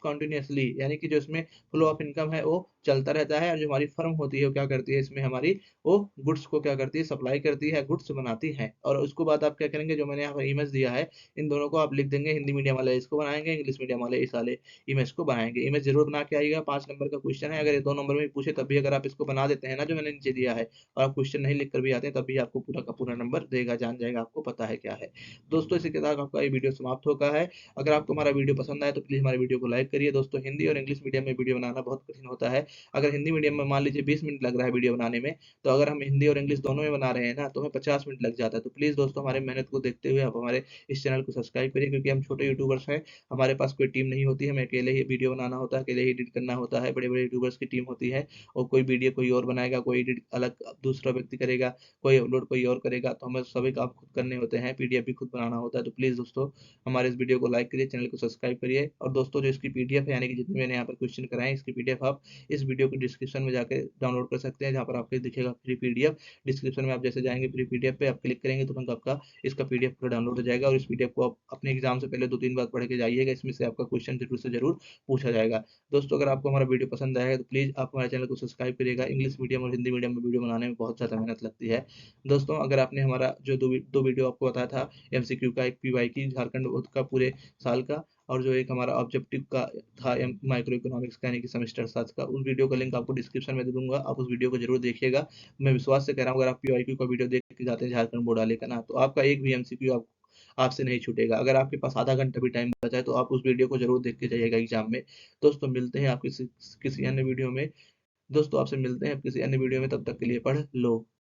continuously, यानी कि जो इसमें फ्लो ऑफ इनकम है वो चलता रहता है, और जो हमारी फर्म होती है वो क्या करती है, इसमें हमारी वो गुड्स को क्या करती है, सप्लाई करती है, गुड्स बनाती है। और उसको बाद आप क्या करेंगे, जो मैंने यहाँ पर इमेज दिया है, इन दोनों को आप लिख देंगे, हिंदी मीडियम वाले इसको बनाएंगे, इंग्लिश मीडियम वाले इस वाले इमेज को बनाएंगे। इमेज जरूर बना के आइएगा, 5 नंबर का क्वेश्चन है, अगर ये 2 नंबर में पूछे तब भी अगर आप इसको बना देते हैं ना, जो मैंने नीचे दिया है, और आप क्वेश्चन नहीं लिख कर भी आते हैं, तब भी आपको पूरा का पूरा नंबर देगा, जान जाएगा, आपको पता है क्या है। दोस्तों इसी के साथ आपका ये वीडियो समाप्त होगा है। अगर आपको हमारा वीडियो पसंद आए तो प्लीज हमारे वीडियो को लाइक करिए। दोस्तों हिंदी और इंग्लिश मीडियम में वीडियो बनाना बहुत कठिन होता है। अगर हिंदी मीडियम में मान लीजिए 20 मिनट लग रहा है वीडियो बनाने में, तो अगर हम हिंदी और इंग्लिश दोनों में बना रहे हैं ना, तो हमें 50 मिनट लग जाता है। तो प्लीज दोस्तों हमारे मेहनत को देखते हुए आप हमारे इस चैनल को सब्सक्राइब करिए, क्योंकि हम छोटे यूट्यूबर्स हैं, हमारे पास कोई टीम नहीं होती है, हमें अकेले ही वीडियो बनाना होता है, अकेले ही एडिट करना होता है। बड़े बड़े यूट्यूबर्स की टीम होती है, और कोई वीडियो कोई और बनाएगा, कोई एडिट अलग दूसरा व्यक्ति करेगा, कोई अपलोड कोई और करेगा, तो हमें सभी काम खुद करने होते हैं, पीडीएफ भी खुद बनाना होता है। तो प्लीज दोस्तों हमारे इस वीडियो को लाइक करिए, चैनल को सब्सक्राइब करिए, और दोस्तों जो इसकी पीडीएफ है, यानी कि जितने मैंने यहाँ पर क्वेश्चन कराए, इसकी पीडीएफ आप इस वीडियो के डिस्क्रिप्शन में जाकर डाउनलोड कर सकते हैं, जहाँ पर आपको दिखेगा फ्री पीडीएफ। डिस्क्रिप्शन में आप जैसे जाएंगे, फ्री पीडीएफ पे आप क्लिक करेंगे, तुरंत आपका इसका पीडीएफ पूरा डाउनलोड हो जाएगा, और इस पीडीएफ को आप अपने एग्जाम से पहले 2-3 बार पढ़ के जाइएगा, इसमें से आपका क्वेश्चन जरूर से जरूर पूछा जाएगा। दोस्तों अगर आपको हमारा वीडियो पसंद आएगा तो प्लीज आप हमारे चैनल को सब्सक्राइब करिएगा। इंग्लिश मीडियम और हिंदी मीडियम में वीडियो बनाने में बहुत ज्यादा मेहनत लगती है। दोस्तों अगर आपने हमारा जो दो वीडियो आपको बताया था, एमसीक्यू का, एक पीवाई की झारखंड का पूरे साल का, और जो एक हमारा ऑब्जेक्टिव का था माइक्रो इकोनॉमिक्स का, यानी कि सेमेस्टर 7 का, उस वीडियो का लिंक आपको डिस्क्रिप्शन में दे दूंगा, आप उस वीडियो को जरूर देखिएगा। मैं विश्वास से कह रहा हूँ, अगर आप पीवाईक्यू का वीडियो देख के जाते हैं झारखंड बोर्ड वाले का ना, तो आपका एक भी एमसीक्यू आपसे नहीं छूटेगा। अगर आपके पास आधा घंटा भी टाइम बचा है तो आप उस वीडियो को जरूर देख के जाइएगा एग्जाम में। दोस्तों मिलते हैं आप किसी किसी अन्य वीडियो में, दोस्तों आपसे मिलते हैं किसी अन्य वीडियो में, तब तक के लिए पढ़ लो।